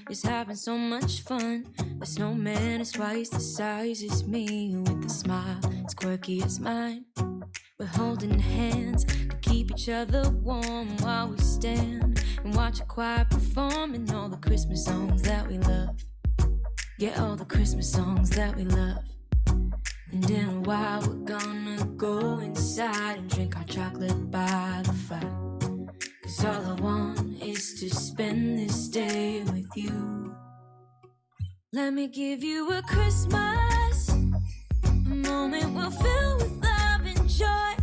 is having so much fun. The snowman is twice the size as me, with a smile as quirky as mine. We're holding hands to keep each other warm while we stand and watch a choir performing all the Christmas songs that we love. Yeah, all the Christmas songs that we love. And in a while we're gonna go inside and drink our chocolate by the fire. 'Cause all I want is to spend this day with you. Let me give you a Christmas, a moment we'll fill with love and joy.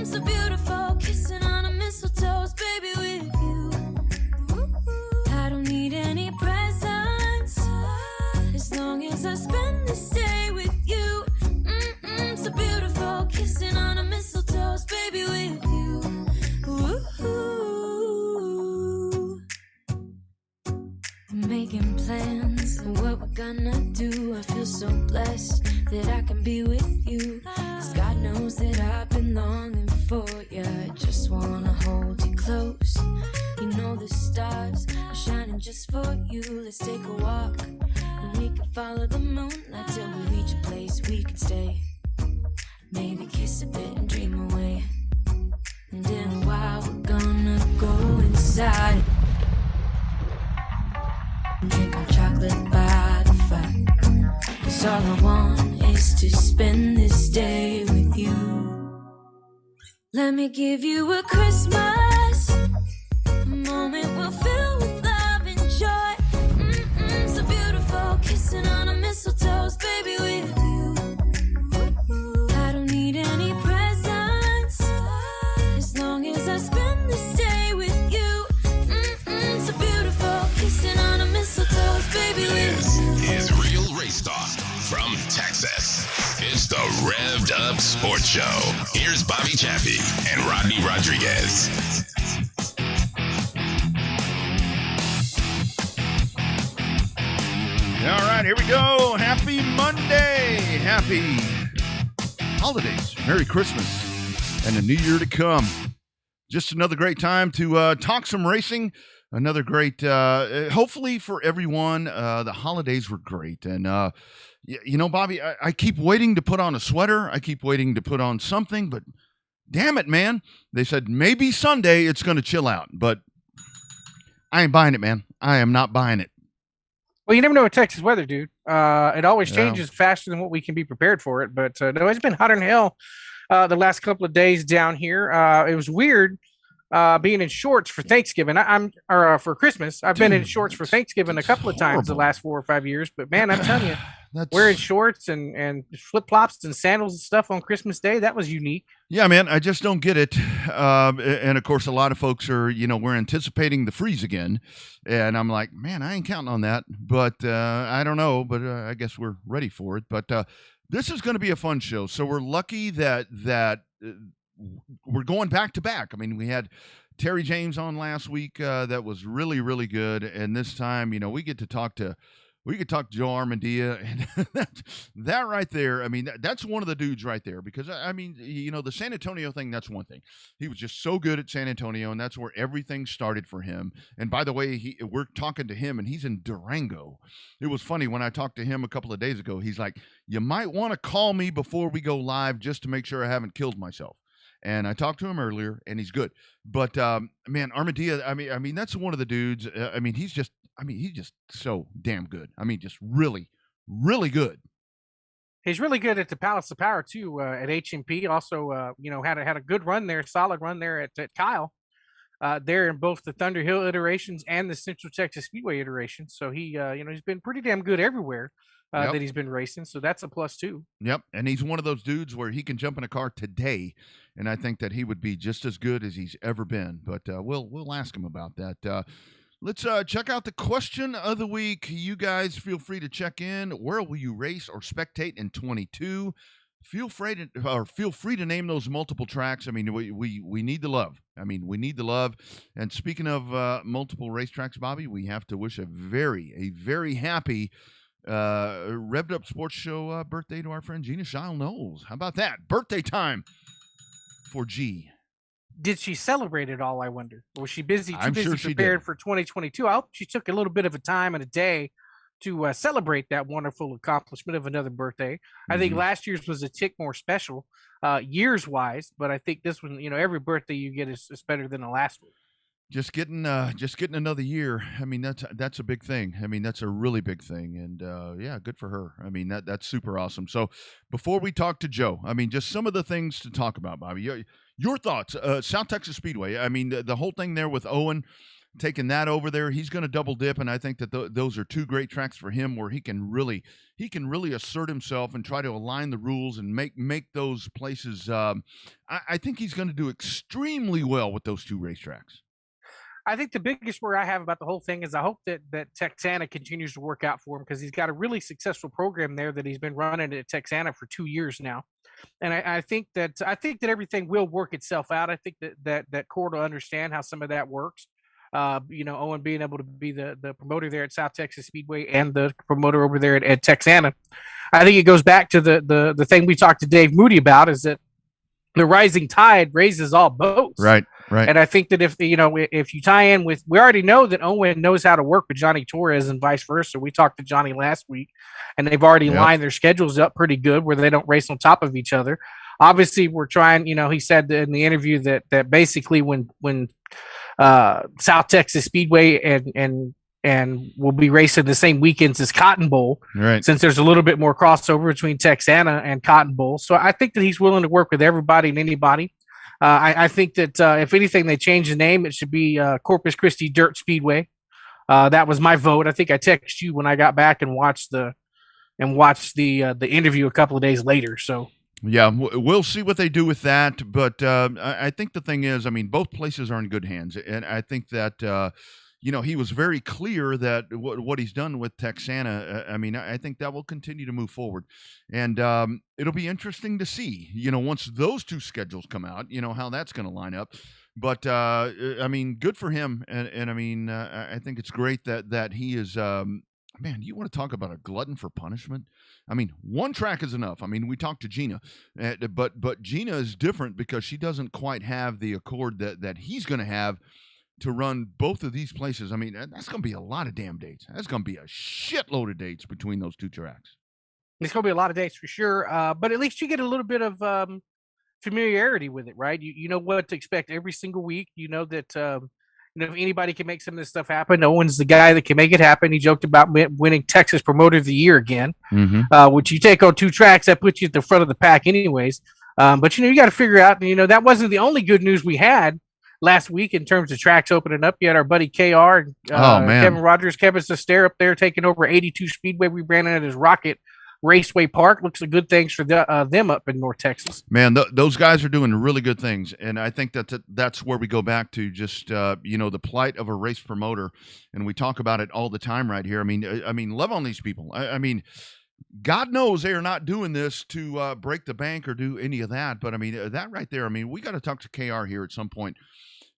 So beautiful, kissing on a mistletoe, baby, with you. I don't need any presents, as long as I spend this day with you. So beautiful, kissing on a mistletoe, baby, with you. I'm making plans for what we're gonna do. I feel so blessed that I can be with you. 'Cause God knows that I've been longing for you. I just wanna hold you close. You know the stars are shining just for you. Let's take a walk and we can follow the moonlight till we reach a place we can stay. Maybe kiss a bit and dream away. And in a while we're gonna go inside and drink our chocolate by the fire. 'Cause all I want is to spend this day with you. Let me give you a Christmas, a moment we'll fill with love and joy. So beautiful, kissing on a mistletoe, baby, with you. I don't need any presents, as long as I spend this day with you. So beautiful, kissing on a mistletoe, baby, with you. This is Real Race Talk from Texas. It's the Revved Up Sports Show. Here's Bobby Chappie and Rodney Rodriguez. All right, here we go. Happy Monday. Happy holidays. Merry Christmas and a new year to come. Just another great time to talk some racing. Another great, hopefully for everyone, the holidays were great. And, you know, Bobby, I keep waiting to put on a sweater. I keep waiting to put on something, but damn it, man. They said maybe Sunday it's going to chill out, but I ain't buying it, man. I am not buying it. Well, you never know with Texas weather, dude. It always changes faster than what we can be prepared for it. But no, it's been hotter than hell the last couple of days down here. It was weird being in shorts for Thanksgiving. For Christmas. I've been in shorts for Thanksgiving a couple of times the last 4 or 5 years. But man, I'm telling you, wearing shorts and flip flops and sandals and stuff on Christmas Day, that was unique. Yeah, man, I just don't get it. And of course, a lot of folks are, you know, we're anticipating the freeze again. And I'm like, man, I ain't counting on that. But I don't know. But I guess we're ready for it. But this is going to be a fun show. So we're lucky that we're going back to back. I mean, we had Terry James on last week. That was really, really good. And this time, you know, we could talk to Joe Armandia, and that right there. I mean, that's one of the dudes right there, because I mean, you know, the San Antonio thing, that's one thing. He was just so good at San Antonio, and that's where everything started for him. And by the way, we're talking to him, and he's in Durango. It was funny when I talked to him a couple of days ago. He's like, you might want to call me before we go live just to make sure I haven't killed myself. And I talked to him earlier, and he's good. But man, Armandia, I mean, that's one of the dudes. He's just so damn good. I mean, just really, really good. He's really good at the Palace of Power too. At HMP, also, you know, had a good run there, solid run there at Kyle. There in both the Thunder Hill iterations and the Central Texas Speedway iterations. So he, you know, he's been pretty damn good everywhere. That he's been racing, so that's a plus too. Yep, and he's one of those dudes where he can jump in a car today, and I think that he would be just as good as he's ever been. But we'll ask him about that. Let's check out the question of the week. You guys feel free to check in. Where will you race or spectate in 22? Feel free to name those multiple tracks. I mean, we need the love. I mean, we need the love. And speaking of multiple racetracks, Bobby, we have to wish a very happy Revved Up Sports Show birthday to our friend Gina Shile Knowles. How about that? Birthday time for G. did she celebrate it all? I wonder. Or was she busy? Too I'm busy sure she prepared did. for 2022. I hope she took a little bit of a time and a day to celebrate that wonderful accomplishment of another birthday. I think last year's was a tick more special, years wise, but I think this one, every birthday you get is better than the last one. Just getting another year. I mean, that's a big thing. I mean, that's a really big thing, and yeah, good for her. I mean, that's super awesome. So, before we talk to Joe, I mean, just some of the things to talk about, Bobby. Your thoughts, South Texas Speedway. I mean, the whole thing there with Owen taking that over there, he's going to double dip, and I think that those are two great tracks for him, where he can really assert himself and try to align the rules and make those places. I think he's going to do extremely well with those two racetracks. I think the biggest worry I have about the whole thing is I hope that Texana continues to work out for him, because he's got a really successful program there that he's been running at Texana for 2 years now, and I think that everything will work itself out. I think that Cord will understand how some of that works. Owen being able to be the promoter there at South Texas Speedway and the promoter over there at Texana. I think it goes back to the thing we talked to Dave Moody about, is that the rising tide raises all boats. Right. And I think that if you tie in with, we already know that Owen knows how to work with Johnny Torres and vice versa. We talked to Johnny last week, and they've already lined their schedules up pretty good where they don't race on top of each other. Obviously, we're trying. He said in the interview that basically when South Texas Speedway and will be racing the same weekends as Cotton Bowl, right? Since there's a little bit more crossover between Texana and Cotton Bowl, so I think that he's willing to work with everybody and anybody. I think that if anything, they change the name. It should be Corpus Christi Dirt Speedway. That was my vote. I think I texted you when I got back and watched the interview a couple of days later. So yeah, we'll see what they do with that. But I think the thing is, I mean, both places are in good hands, and I think that he was very clear that what he's done with Texana. I mean, I think that will continue to move forward, and it'll be interesting to see. Once those two schedules come out, how that's going to line up. But I mean, good for him, and I mean, I think it's great that he is. Man, you want to talk about a glutton for punishment? I mean, one track is enough. I mean, we talked to Gina, but Gina is different because she doesn't quite have the accord that he's going to have to run both of these places. I mean, that's going to be a lot of damn dates. That's going to be a shitload of dates between those two tracks. It's going to be a lot of dates for sure, but at least you get a little bit of familiarity with it, right? You know what to expect every single week. You know that if anybody can make some of this stuff happen, Owen's the guy that can make it happen. He joked about winning Texas Promoter of the Year again, which you take on two tracks, that puts you at the front of the pack anyways. But you got to figure out, that wasn't the only good news we had last week in terms of tracks opening up. You had our buddy KR, Kevin Rogers, Kevin Sestair up there taking over 82 Speedway. We ran it at his Rocket Raceway Park. Looks like good things for them up in North Texas. Man, those guys are doing really good things, and I think that's where we go back to just the plight of a race promoter, and we talk about it all the time right here. I mean, love on these people. I mean, God knows they are not doing this to break the bank or do any of that, but I mean that right there. I mean, we got to talk to KR here at some point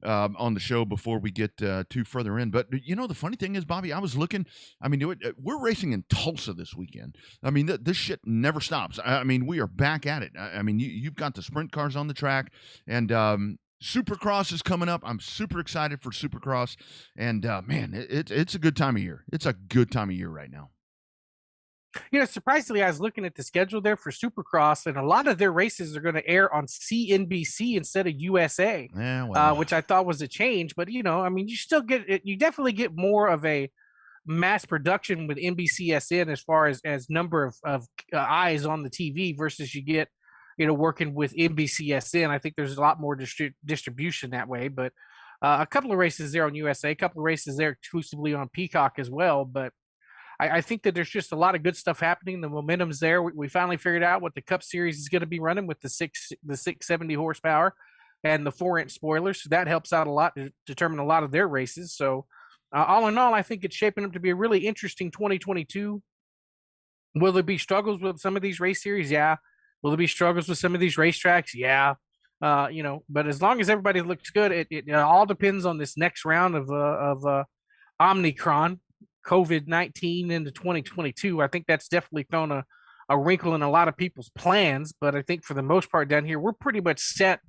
on the show before we get too further in. But the funny thing is, Bobby, I was looking. I mean, we're racing in Tulsa this weekend. I mean, this shit never stops. I mean, we are back at it. I mean, you've got the sprint cars on the track, and Supercross is coming up. I'm super excited for Supercross, and man, it's a good time of year. It's a good time of year right now. Surprisingly, I was looking at the schedule there for Supercross, and a lot of their races are going to air on CNBC instead of USA, which I thought was a change. But I mean, you still you definitely get more of a mass production with NBCSN as far as number of eyes on the TV versus you get, working with NBCSN. I think there's a lot more distribution that way. But a couple of races there on USA, a couple of races there exclusively on Peacock as well. But I think that there's just a lot of good stuff happening. The momentum's there. We finally figured out what the Cup Series is going to be running with the 670 horsepower and the 4-inch spoilers. So that helps out a lot to determine a lot of their races. So all in all, I think it's shaping up to be a really interesting 2022. Will there be struggles with some of these race series? Yeah. Will there be struggles with some of these racetracks? Yeah. But as long as everybody looks good, it all depends on this next round of Omicron. COVID-19 into 2022. I think that's definitely thrown a wrinkle in a lot of people's plans, but I think for the most part down here, we're pretty much set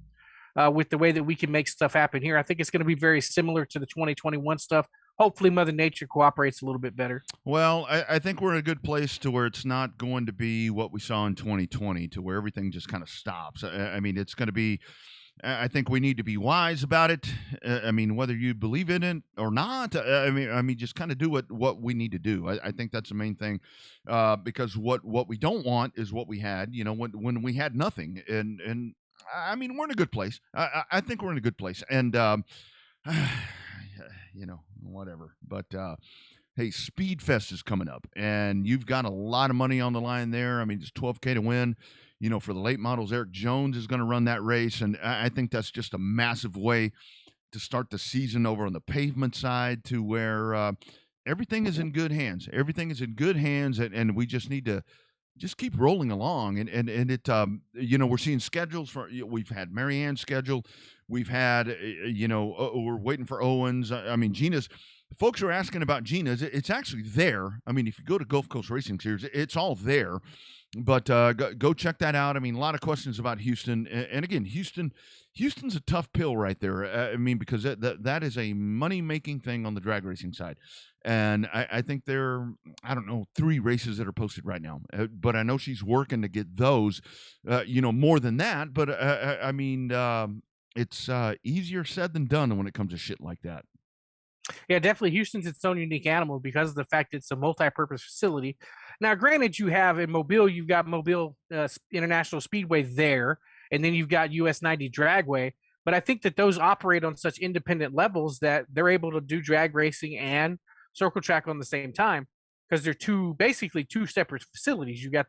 with the way that we can make stuff happen here. I think it's going to be very similar to the 2021 stuff. Hopefully Mother Nature cooperates a little bit better. Well, I think we're in a good place to where it's not going to be what we saw in 2020, to where everything just kind of stops. I mean, it's going to be, I think we need to be wise about it. I mean, whether you believe in it or not, I mean, just kind of do what we need to do. I think that's the main thing, because what we don't want is what we had, when we had nothing. And I mean, we're in a good place. I think we're in a good place. And, whatever. But hey, Speed Fest is coming up, and you've got a lot of money on the line there. I mean, it's $12K to win. For the late models, Eric Jones is going to run that race, and I think that's just a massive way to start the season over on the pavement side, to where everything is in good hands. Everything is in good hands, and we just need to just keep rolling along. And it, we're seeing schedules for. We've had Marianne's schedule. We've had, we're waiting for Owens. I mean, Gina's. Folks are asking about Gina's. It's actually there. I mean, if you go to Gulf Coast Racing Series, it's all there. But go check that out. I mean, a lot of questions about Houston. And again, Houston's a tough pill right there. I mean, because that is a money-making thing on the drag racing side. And I think there are, 3 races that are posted right now. But I know she's working to get those, more than that. But, I mean, it's easier said than done when it comes to shit like that. Yeah, definitely. Houston's its own unique animal because of the fact it's a multi-purpose facility. Now, granted, you have in Mobile, you've got Mobile International Speedway there, and then you've got US 90 Dragway. But I think that those operate on such independent levels that they're able to do drag racing and circle track on the same time, because they're basically two separate facilities. You got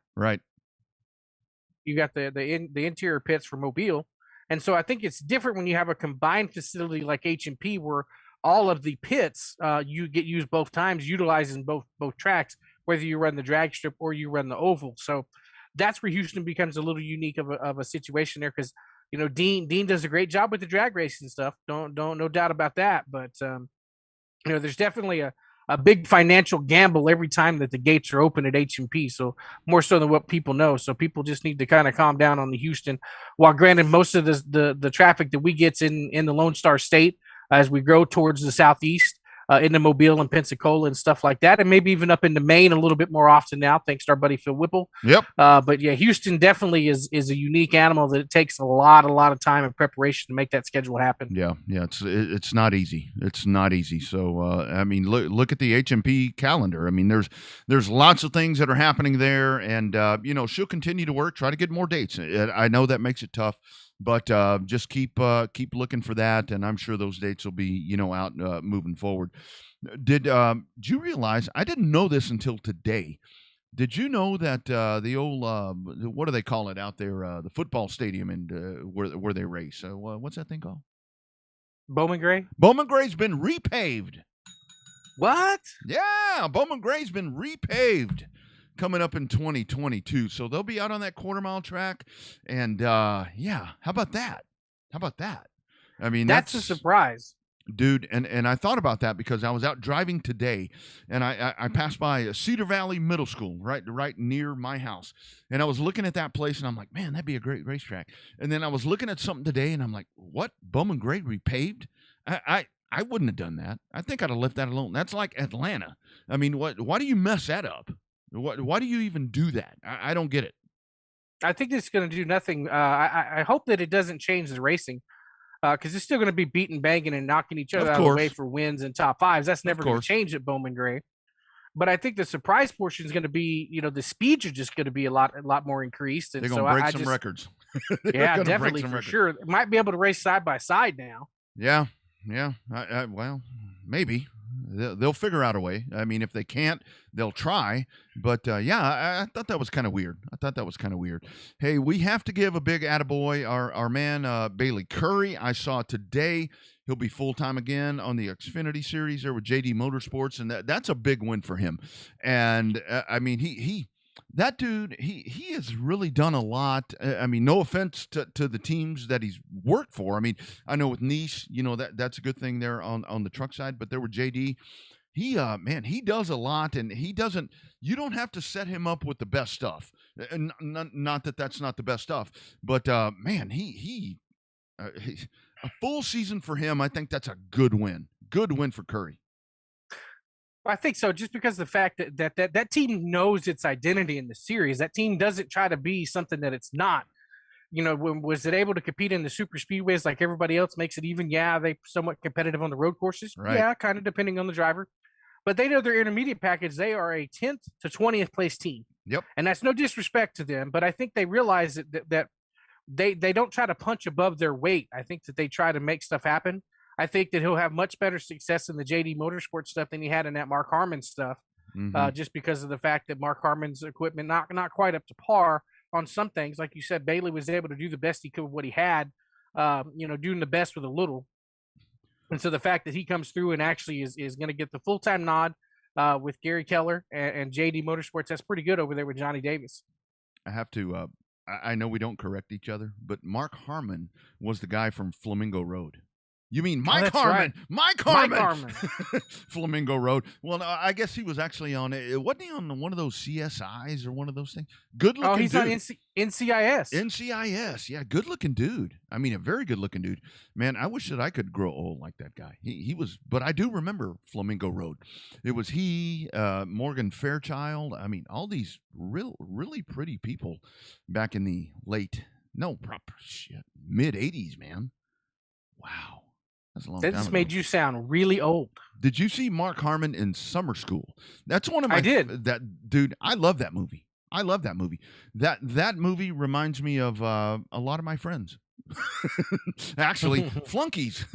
the interior pits for Mobile, and so I think it's different when you have a combined facility like H&P, where all of the pits you get used both times, utilizing both tracks, whether you run the drag strip or you run the oval. So that's where Houston becomes a little unique of a situation there, because Dean does a great job with the drag racing stuff. No doubt about that. But there's definitely a big financial gamble every time that the gates are open at H&P. So more so than what people know. So people just need to kind of calm down on the Houston. While granted, most of the traffic that we get in the Lone Star State, as we grow towards the southeast, into Mobile and Pensacola and stuff like that, and maybe even up into Maine a little bit more often now, thanks to our buddy Phil Whipple. Yep. But yeah, Houston definitely is a unique animal that it takes a lot of time and preparation to make that schedule happen. Yeah, it's not easy. It's not easy. So I mean, look at the H&P calendar. I mean, there's lots of things that are happening there, and she'll continue to work, try to get more dates. I know that makes it tough. But just keep looking for that, and I'm sure those dates will be out moving forward. Did you realize? I didn't know this until today. Did you know that the old what do they call it out there? The football stadium and where they race. What's that thing called? Bowman Gray. Bowman Gray's been repaved. What? Yeah, Bowman Gray's been repaved. Coming up in 2022. So they'll be out on that quarter-mile track. And, how about that? I mean, that's a surprise. Dude, and I thought about that because I was out driving today, and I passed by a Cedar Valley Middle School right near my house. And I was looking at that place, and I'm like, man, that'd be a great racetrack. And then I was looking at something today, and I'm like, what? Bowman Gray repaved? I wouldn't have done that. I think I'd have left that alone. That's like Atlanta. I mean, why do you mess that up? Why do you even do that? I don't get it. I think it's going to do nothing. I hope that it doesn't change the racing, because it's still going to be beating, banging, and knocking each other out of the way for wins and top fives. That's never going to change at Bowman Gray. But I think the surprise portion is going to be, the speeds are just going to be a lot more increed. And they're going to break some records. Yeah, definitely for sure. Might be able to race side by side now. Yeah. Well, maybe. They'll figure out a way. I mean, if they can't, they'll try. But, I thought that was kind of weird. Hey, we have to give a big attaboy. Our man, Bailey Curry, I saw today. He'll be full-time again on the Xfinity Series there with JD Motorsports, and that's a big win for him. And, I mean, that dude, he has really done a lot. I mean, no offense to the teams that he's worked for. I mean, I know with Nice, that's a good thing there on the truck side, but there with JD, he does a lot, and you don't have to set him up with the best stuff. And not that that's not the best stuff, but man, he A full season for him, I think that's a good win. Good win for Curry. I think so, just because of the fact that team knows its identity in the series. That team doesn't try to be something that it's not. Was it able to compete in the super speedways like everybody else? Makes it even? Yeah, they somewhat competitive on the road courses. Right. Yeah, kind of depending on the driver. But they know their intermediate package. They are a 10th to 20th place team. Yep. And that's no disrespect to them, but I think they realize that they don't try to punch above their weight. I think that they try to make stuff happen. I think that he'll have much better success in the JD Motorsports stuff than he had in that Mark Harmon stuff, just because of the fact that Mark Harmon's equipment not quite up to par on some things. Like you said, Bailey was able to do the best he could with what he had, doing the best with a little. And so the fact that he comes through and actually is going to get the full-time nod with Gary Keller and JD Motorsports, that's pretty good over there with Johnny Davis. I have to, I know we don't correct each other, but Mark Harmon was the guy from Flamingo Road. You mean Mike Harmon? Right. Mike Harmon. Mike Harmon. Flamingo Road. Well, no, I guess he was actually on it. Wasn't he on one of those CSIs or one of those things? Good looking. Oh, he's dude. on NCIS. NCIS. Yeah, good looking dude. I mean, a very good looking dude. Man, I wish that I could grow old like that guy. He was, but I do remember Flamingo Road. It was he, Morgan Fairchild. I mean, all these really pretty people back in the mid 80s, man. Wow. That's a long time That just ago. made you sound really old. Did you see Mark Harmon in Summer School? That's one of my. I did. That dude, I love that movie. That movie reminds me of a lot of my friends. Actually, flunkies,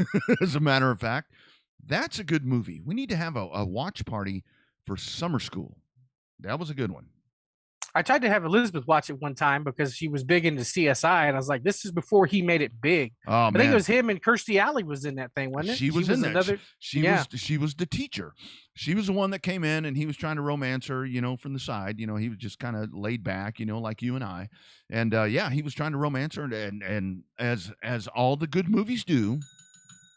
as a matter of fact. That's a good movie. We need to have a watch party for Summer School. That was a good one. I tried to have Elizabeth watch it one time because she was big into CSI, and I was like, "This is before he made it big." Oh, I think it was him and Kirstie Alley was in that thing, wasn't it? She was in there. Another, She was the teacher. She was the one that came in, and he was trying to romance her, from the side. He was just kind of laid back, like you and I. And he was trying to romance her, and as all the good movies do,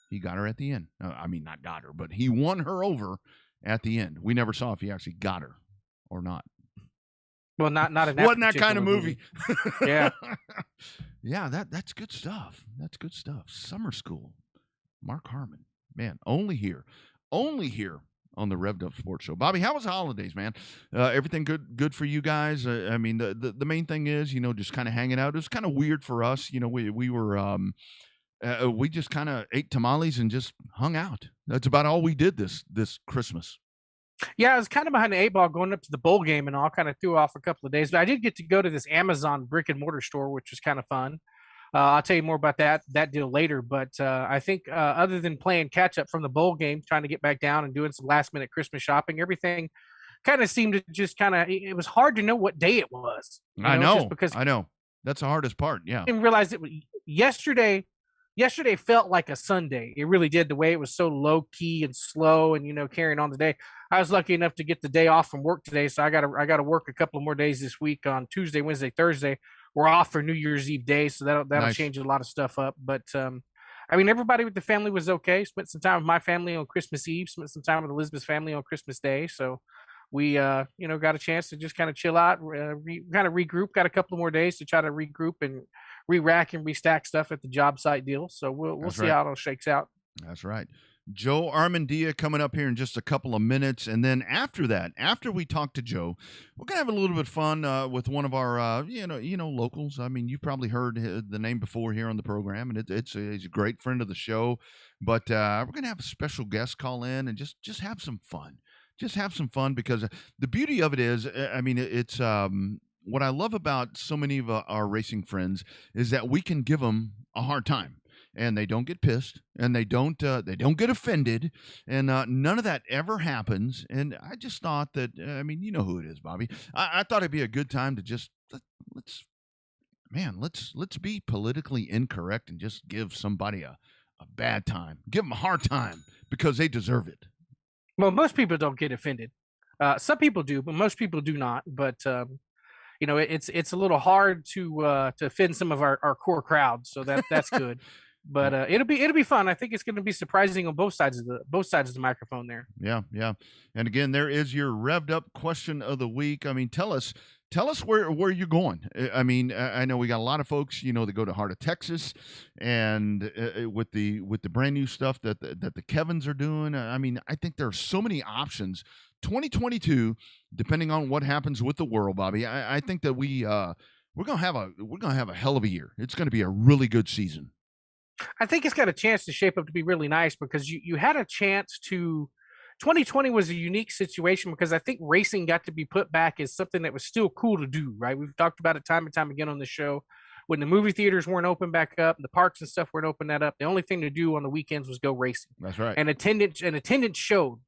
he got her at the end. I mean, not got her, but he won her over at the end. We never saw if he actually got her or not. Well, not in that. Wasn't that kind of movie? Yeah. Yeah, that's good stuff. That's good stuff. Summer School. Mark Harmon. Man, only here on the Revved Up Sports Show. Bobby, how was the holidays, man? Everything good for you guys? I mean, the main thing is, just kind of hanging out. It was kind of weird for us. We were we just kind of ate tamales and just hung out. That's about all we did this Christmas. Yeah, I was kind of behind the 8 ball going up to the bowl game and all, kind of threw off a couple of days. But I did get to go to this Amazon brick and mortar store, which was kind of fun. I'll tell you more about that deal later. But I think other than playing catch up from the bowl game, trying to get back down and doing some last minute Christmas shopping, everything kind of seemed to just it was hard to know what day it was. I know. That's the hardest part. Yeah. I didn't realize it was yesterday. Yesterday felt like a Sunday. It really did, the way it was so low key and slow and, carrying on the day. I was lucky enough to get the day off from work today. So I got to work a couple of more days this week on Tuesday, Wednesday, Thursday. We're off for New Year's Eve day. So that'll nice. Change a lot of stuff up. But, I mean, everybody with the family was okay. Spent some time with my family on Christmas Eve, spent some time with Elizabeth's family on Christmas Day. So we, got a chance to just kind of chill out, kind of regroup, got a couple more days to try to regroup and re-rack and restack stuff at the job site deal. So we'll see how it all shakes out. That's right. Joe Armandia coming up here in just a couple of minutes. And then after that, after we talk to Joe, we're going to have a little bit of fun with one of our, locals. I mean, you've probably heard the name before here on the program, and he's a great friend of the show. But we're going to have a special guest call in and just have some fun. Just have some fun, because the beauty of it is, I mean, it's what I love about so many of our racing friends is that we can give them a hard time. And they don't get pissed, and they don't get offended, and none of that ever happens. And I just thought that, I mean, you know who it is, Bobby. I thought it'd be a good time to just let's be politically incorrect and just give somebody a bad time, give them a hard time, because they deserve it. Well, most people don't get offended. Some people do, but most people do not. But it's a little hard to offend some of our core crowd, so that's good. But it'll be fun. I think it's going to be surprising on both sides of the microphone there. Yeah. And again, there is your Revved Up question of the week. I mean, tell us tell us where you're going. I mean, I know we got a lot of folks, you know, that go to Heart of Texas, and with the brand new stuff that the Kevins are doing. I mean, I think there are so many options. 2022, depending on what happens with the world, Bobby, I think that we're gonna have a hell of a year. It's gonna be a really good season. I think it's got a chance to shape up to be really nice because you had a chance to. 2020 was a unique situation because I think racing got to be put back as something that was still cool to do, right? We've talked about it time and time again on the show. When the movie theaters weren't open back up, the parks and stuff weren't open that up, the only thing to do on the weekends was go racing. That's right. And attendance showed.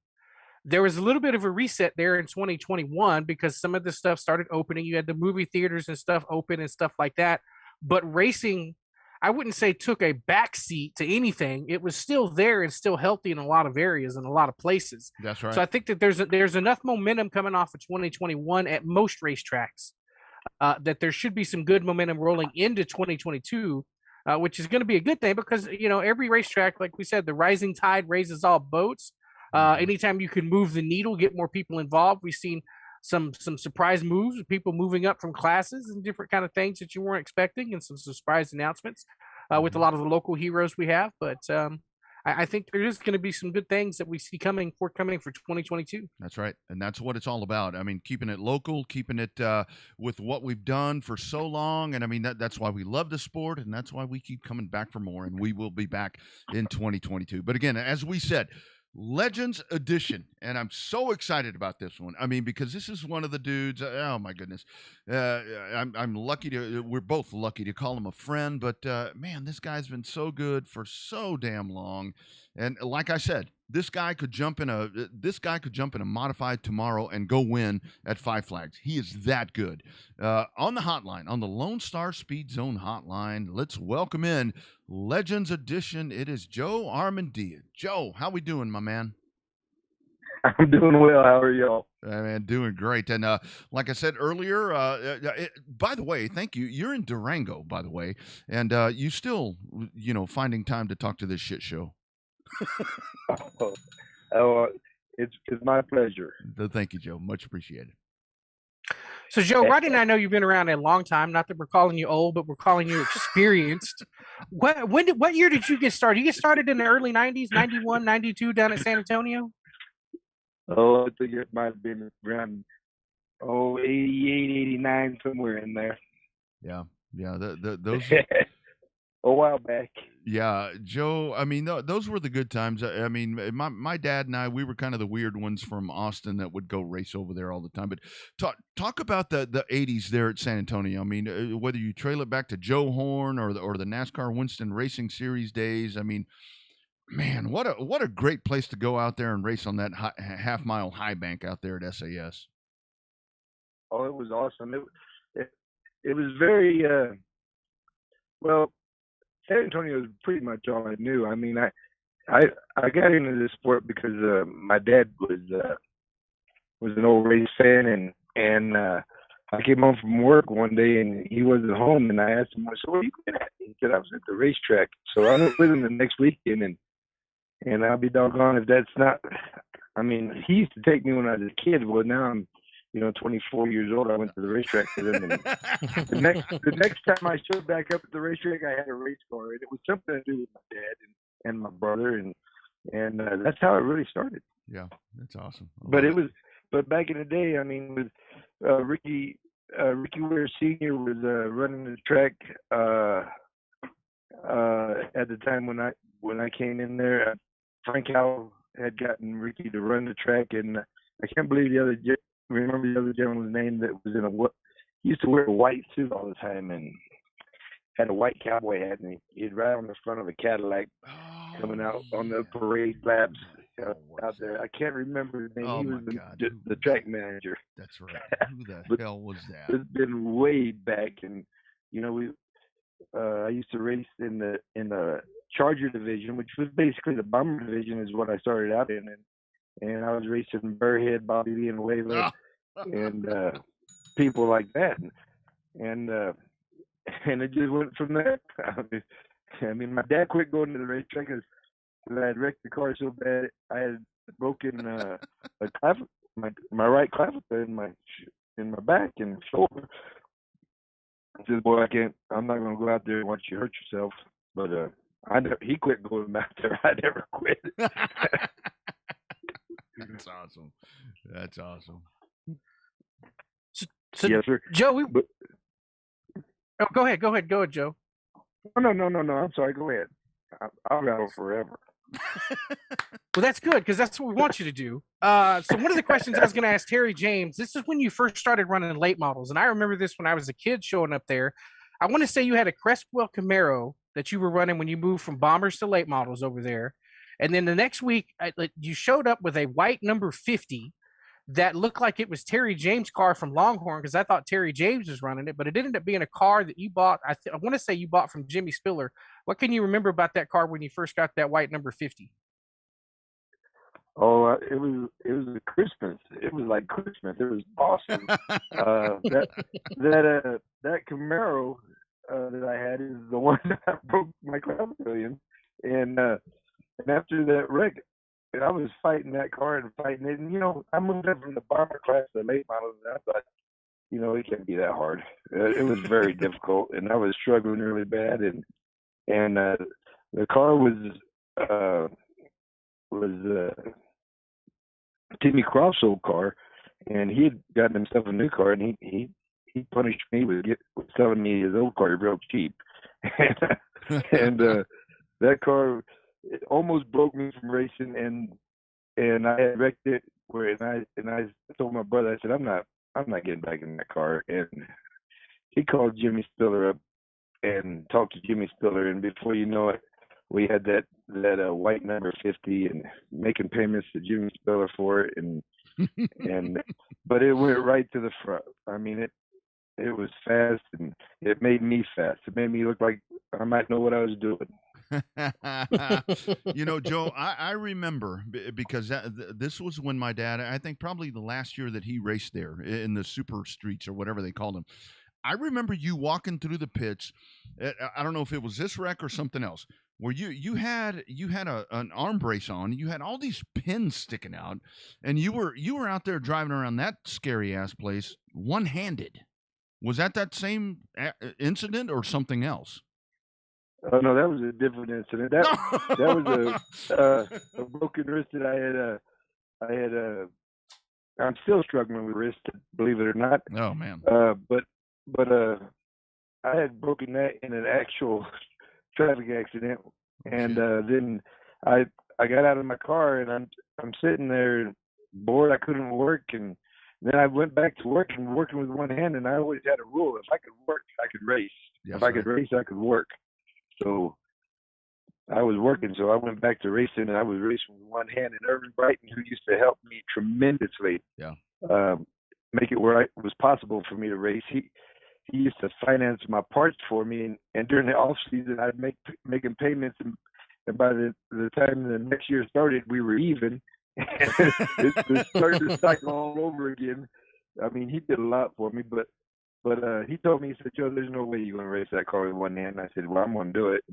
There was a little bit of a reset there in 2021 because some of the stuff started opening. You had the movie theaters and stuff open and stuff like that. But racing, I wouldn't say took a backseat to anything. It was still there and still healthy in a lot of areas and a lot of places. That's right. So I think that there's enough momentum coming off of 2021 at most racetracks that there should be some good momentum rolling into 2022, which is going to be a good thing because, you know, every racetrack, like we said, the rising tide raises all boats. Anytime you can move the needle, get more people involved. We've seen some surprise moves, people moving up from classes and different kind of things that you weren't expecting, and some surprise announcements with a lot of the local heroes we have. But I think there is going to be some good things that we see forthcoming for 2022. That's right, and that's what it's all about. I mean, keeping it local, keeping it with what we've done for so long, and I mean that's why we love the sport, and that's why we keep coming back for more, and we will be back in 2022. But again, as we said, Legends Edition, and I'm so excited about this one. I mean, because this is one of the dudes. Oh my goodness, I'm lucky to. We're both lucky to call him a friend. But man, this guy's been so good for so damn long. And like I said, this guy could jump in a modified tomorrow and go win at Five Flags. He is that good. On the hotline, on the Lone Star Speed Zone hotline, let's welcome in Legends Edition. It is Joe Armandia. Joe, how we doing, my man? I'm doing well. How are y'all? Man, doing great. And like I said earlier, by the way, thank you. You're in Durango, by the way, and you still, you know, finding time to talk to this shit show. It's my pleasure. Thank you, Joe. Much appreciated. So, Joe, Rodney and I know you've been around a long time. Not that we're calling you old, but we're calling you experienced. What year did you get started? You get started in the early 90s, 91, 92 down at San Antonio? Oh, I think it might have been around 88, 89, somewhere in there. Yeah. Those a while back. Yeah, Joe, I mean, those were the good times. I mean, my dad and I, we were kind of the weird ones from Austin that would go race over there all the time. But talk about the 80s there at San Antonio. I mean, whether you trail it back to Joe Horn or the NASCAR Winston Racing Series days, I mean, man, what a great place to go out there and race on that half-mile high bank out there at SAS. Oh, it was awesome. It was very, well, San Antonio was pretty much all I knew. I mean, I got into this sport because my dad was an old race fan, and I came home from work one day and he wasn't home, and I asked him, I said, "Where are you been at?" He said, "I was at the racetrack." So I went with him the next weekend, and I'll be doggone if that's not. I mean, he used to take me when I was a kid. Well, now I'm, 24 years old. I went to the racetrack with him. And the next time I showed back up at the racetrack, I had a race car, and it was something to do with my dad and my brother, and that's how it really started. Yeah, that's awesome. But back in the day, I mean, with Ricky Ware Sr. was running the track at the time when I came in there. Frank Howell had gotten Ricky to run the track, and I can't believe remember the other gentleman's name that was he used to wear a white suit all the time and had a white cowboy hat, and he'd ride on the front of a Cadillac coming out on the parade laps out there. I can't remember his name. He was the track manager. That's right. Who the hell was that? It's been way back, and I used to race in the Charger division, which was basically the Bomber division, is what I started out in, and I was racing Burrhead, Bobby Lee, and Wayla, and people like that, and it just went from there. I mean, my dad quit going to the racetrack because I had wrecked the car so bad. I had broken my right clavicle in my in my back and shoulder. I said, boy, I'm not going to go out there and watch you hurt yourself. But he quit going back there. I never quit. That's awesome. That's awesome. So yes, sir. Joe, go ahead, Joe. No. I'm sorry. Go ahead. I'll rattle forever. Well, that's good because that's what we want you to do. So one of the questions I was going to ask Terry James, this is when you first started running late models. And I remember this when I was a kid showing up there. I want to say you had a Crestwell Camaro that you were running when you moved from bombers to late models over there. And then the next week, you showed up with a white number 50 that looked like it was Terry James' car from Longhorn because I thought Terry James was running it, but it ended up being a car that you bought. I want to say you bought from Jimmy Spiller. What can you remember about that car when you first got that white number 50? Oh, it was a Christmas. It was like Christmas. It was awesome. That Camaro that I had is the one that broke my class million, and after that wreck, I was fighting that car and fighting it. And I moved up from the bomber class to the late models, and I thought, it can't be that hard. It was very difficult, and I was struggling really bad. And the car was Timmy Croft's old car, and he had gotten himself a new car, and he punished me with selling me his old car real cheap, and that car almost broke me from racing, and I had wrecked it and I told my brother, I said, I'm not getting back in that car, and he called Jimmy Spiller up and talked to Jimmy Spiller, and before you know it, we had that white number 50 and making payments to Jimmy Spiller for it, and but it went right to the front. I mean, it was fast, and it made me fast. It made me look like I might know what I was doing. Joe, I remember because this was when my dad, I think probably the last year that he raced there in the super streets or whatever they called them. I remember you walking through the pits. I don't know if it was this wreck or something else, where you had an arm brace on. You had all these pins sticking out, and you were out there driving around that scary ass place one-handed. Was that same incident or something else? Oh no, that was a different incident. That was a broken wrist that I had. I'm still struggling with wrist, believe it or not. Oh man. But I had broken that in an actual traffic accident, and then I got out of my car, and I'm sitting there bored. I couldn't work, and then I went back to work and working with one hand. And I always had a rule: if I could work, I could race. Yes, if I could race, I could work. So I was working, so I went back to racing, and I was racing with one hand. And Irvin Brighton, who used to help me tremendously, make it where it was possible for me to race. He used to finance my parts for me, and during the off season, I'd making payments, and by the time the next year started, we were even. It started to cycle all over again. I mean, he did a lot for me, but he told me, he said, Joe, there's no way you're going to race that car with one hand. I said, well, I'm going to do it.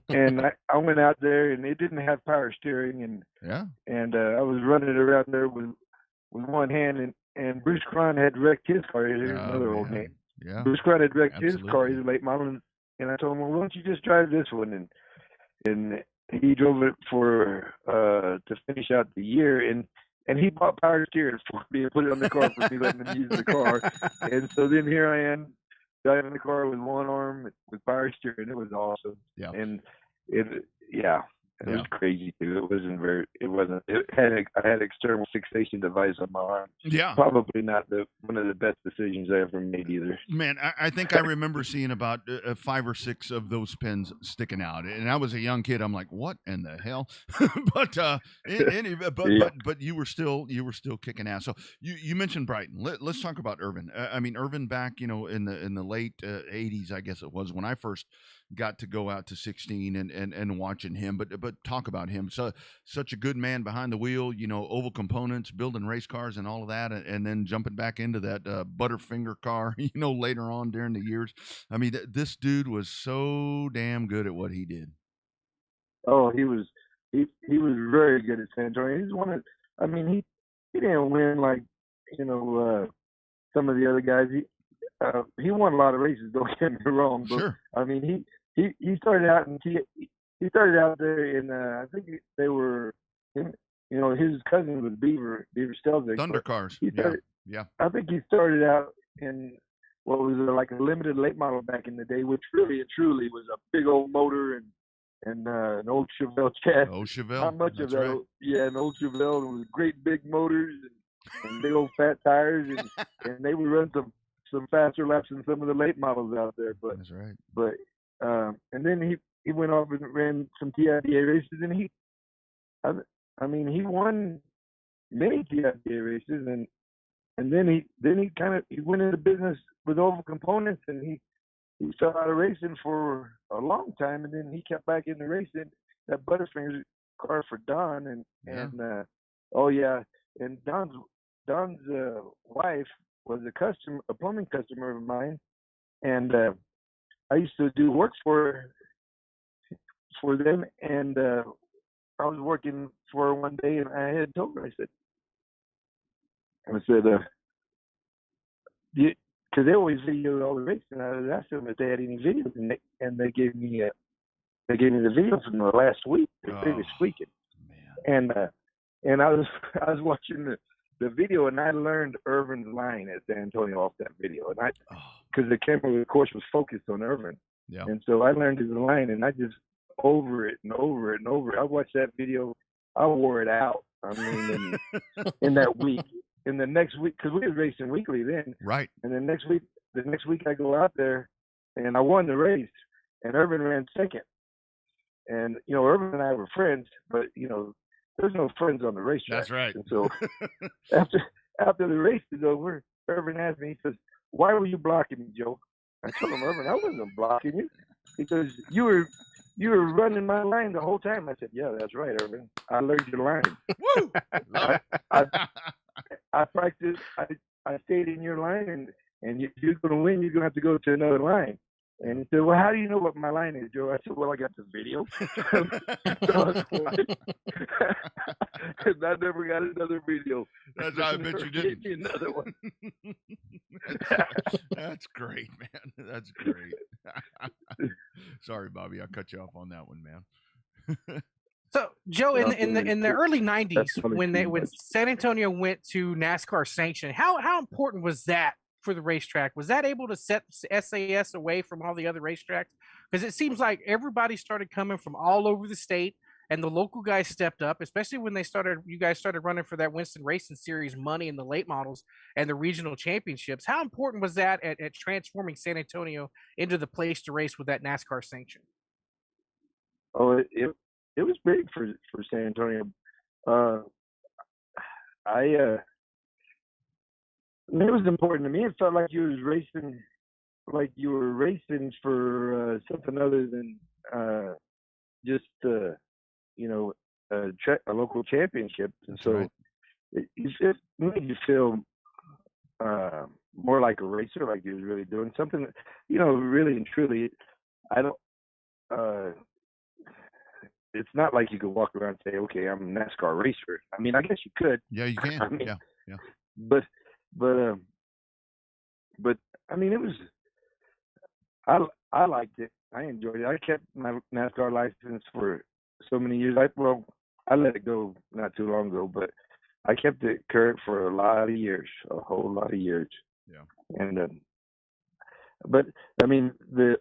and I went out there, and it didn't have power steering, and I was running around there with one hand, and Bruce Cron had wrecked his car. Here's another old name. Yeah. Bruce Cron had wrecked his car. He's a late model, and I told him, well, why don't you just drive this one? And he drove it for to finish out the year, and he bought power steering for me and put it on the car for me, letting him use the car. And so then here I am driving the car with one arm with power steering. It was awesome. Yeah. And it was crazy too. I had external fixation device on my arm. Yeah. Probably not one of the best decisions I ever made either. Man, I think I remember seeing about 5 or 6 of those pins sticking out, and I was a young kid. I'm like, what in the hell? but you were still kicking ass. So you mentioned Brighton. Let's talk about Irvin. I mean, Irvin back, in the late 80s, I guess it was, when I first got to go out to 16 and watching him, but talk about him. So such a good man behind the wheel, oval components, building race cars and all of that, and then jumping back into that Butterfinger car, later on during the years. I mean, this dude was so damn good at what he did. Oh, he was very good at San Antonio. He's he didn't win like some of the other guys. He won a lot of races. Don't get me wrong, but Sure. I mean, he started out he started out there in I think they were, his cousin was Beaver Stelzig. Thunder cars. Yeah. I think he started out in what was like a limited late model back in the day, which really and truly was a big old motor and an old Chevelle chassis. Oh, Chevelle. How much That's of that? right. Yeah, an old Chevelle with great big motors and big old fat tires, and they would run some faster laps than some of the late models out there. But That's right. But and then he went off and ran some TIDA races, and he won many TIDA races, and then he went into business with Oval Components, and he fell out of racing for a long time, and then he kept back into racing that Butterfingers car for Don, and Don's wife was a plumbing customer of mine, and I used to do work for them, and I was working for her one day, and I had told her, I said, because they always videoed all the races, and I asked them if they had any videos, and they gave me the video from the last week, the previous weekend, and I was watching the video, and I learned Irvin's line at San Antonio off that video, and because the camera, of course, was focused on Irvin, and so I learned his line, and I just over it and over it and over it. I watched that video, I wore it out. I mean, in that week. In the next week, because we were racing weekly then. Right. And then the next week I go out there, and I won the race, and Irvin ran second. And, Irvin and I were friends, but, there's no friends on the racetrack. That's right. And so after the race is over, Irvin asked me, he says, "Why were you blocking me, Joe?" I told him, "Irvin, I wasn't blocking you, because you were running my line the whole time." I said, "Yeah, that's right, Irvin. I learned your line." Woo! I practiced. I stayed in your line, and if you're going to win, you're going to have to go to another line. And he said, "Well, how do you know what my line is, Joe?" I said, "Well, I got the video." And I never got another video. That's I bet you didn't. Give me another one. That's great, man. That's great. Sorry, Bobby, I cut you off on that one, man. So, Joe, in the early '90s, when San Antonio went to NASCAR sanction, how important was that for the racetrack? Was that able to set SAS away from all the other racetracks? Because it seems like everybody started coming from all over the state, and the local guys stepped up, especially when you guys started running for that Winston Racing Series money in the late models and the regional championships. How important was that at transforming San Antonio into the place to race with that NASCAR sanction? Oh, it was big for San Antonio. It was important to me. It felt like you were racing for something other than just a local championship, and so right. it made you feel more like a racer, like you was really doing something. Really and truly, I don't. It's not like you could walk around and say, "Okay, I'm a NASCAR racer." I mean, I guess you could. Yeah, you can. I mean, yeah. But I mean, it was. I liked it. I enjoyed it. I kept my NASCAR license for so many years. I let it go not too long ago, but I kept it current for a lot of years, a whole lot of years. Yeah. And but I mean, they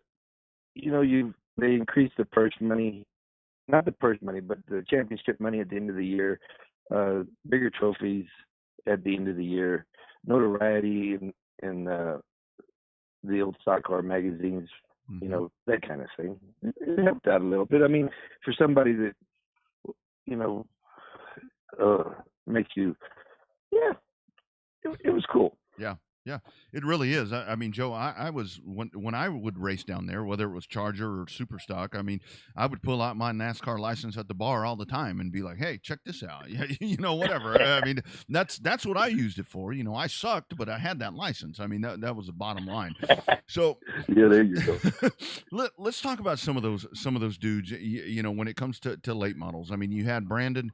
increased the purse money. Not the purse money, but the championship money at the end of the year, bigger trophies at the end of the year, notoriety in the old stock car magazines, that kind of thing. It helped out a little bit. I mean, for somebody that, makes you, it was cool. Yeah, it really is. I mean, Joe, I was when I would race down there, whether it was Charger or Super Stock, I mean, I would pull out my NASCAR license at the bar all the time and be like, "Hey, check this out," whatever. I mean, that's what I used it for. I sucked, but I had that license. I mean, that was the bottom line. So yeah, there you go. Let's talk about some of those dudes. When it comes to late models, I mean, you had Brandon.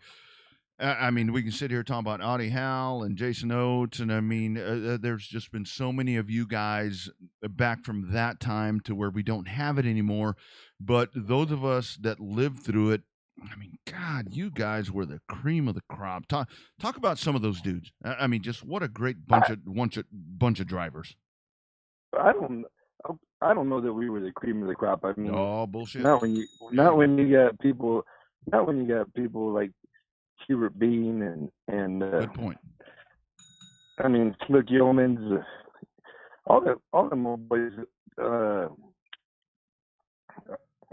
I mean, we can sit here talking about Audie Howell and Jason Oates, and I mean, there's just been so many of you guys back from that time to where we don't have it anymore. But those of us that lived through it, I mean, God, you guys were the cream of the crop. Talk about some of those dudes. I mean, just what a great bunch of drivers. I don't know that we were the cream of the crop. I mean, oh, bullshit. Not when you got people like Hubert Bean and good point. I mean, Slick Yeomans, all them old boys.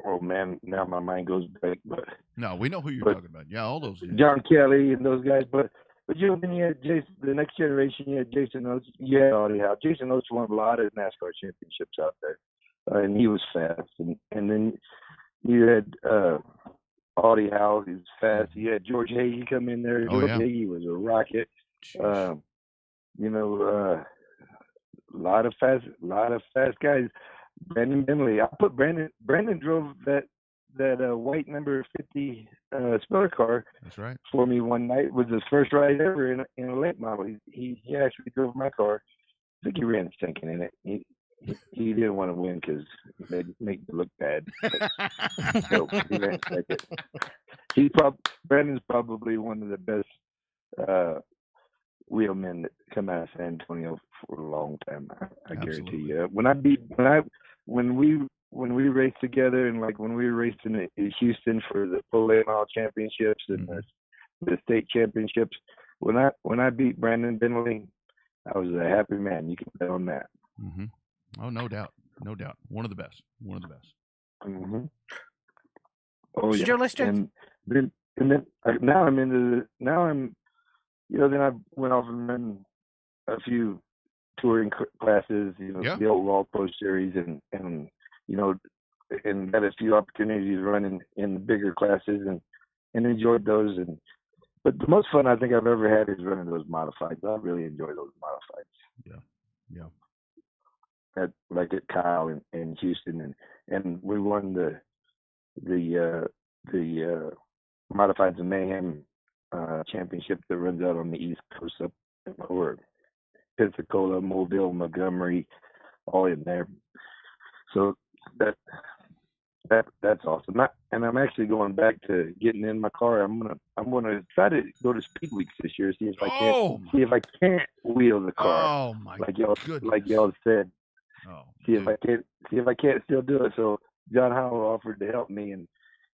Oh man, now my mind goes back. But no, we know who you're talking about. Yeah, all those guys. John Kelly and those guys. But you know, then you had Jason. The next generation, you had Jason Oates. Yeah, Audie Howell. Jason Oates won a lot of NASCAR championships out there, and he was fast. And then you had Audie Howell, he was fast. You had George Hagee come in there. George Hagee was a rocket. You know, a lot of fast guys. Brandon Bentley. I put Brandon drove that white number 50 Spiller car. That's right. For me one night. It was his first ride ever in a late model. He actually drove my car. I think he ran stinking in it. He didn't want to win because it made it look bad. So he ran second. Brandon's probably one of the best wheelmen that come out of San Antonio for a long time. I guarantee you. When we raced together, and like when we raced in Houston for the Pro Late Model Championships and the state championships, when I beat Brandon Bentley, I was a happy man. You can bet on that. Mm-hmm. Oh, no doubt. One of the best. Mm-hmm. Oh so yeah. Joe, let's just... then now I'm then I went off and ran a few touring classes, the old Raw Pro Series, and and had a few opportunities running in the bigger classes and enjoyed those. But the most fun I think I've ever had is running those modifieds. I really enjoy those modifieds. Yeah. At Kyle and Houston, and we won the Modifieds of Mayhem championship that runs out on the East Coast up over Pensacola, Mobile, Montgomery, all in there. So that's awesome. And I'm actually going back to getting in my car. I'm gonna try to go to Speed Weeks this year. See if I can't wheel the car. Oh my like goodness. y'all said. Oh, see if I can't still do it. So John Howell offered to help me, and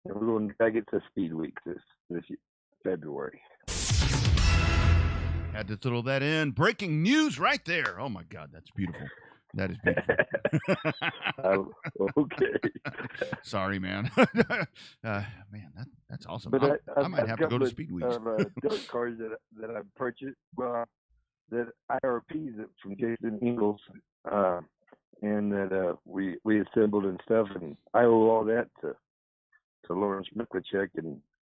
we're going to drag it to Speed Week this February. Had to throw that in. Breaking news right there. Oh my God, that's beautiful. That is beautiful. Okay. Sorry, man. Man, that's awesome. But I might have to go to Speed Weeks. Dirt cars that I've purchased. Well, that IRPs from Jason Ingalls. And that we assembled and stuff, and I owe all that to Lawrence Miklicek,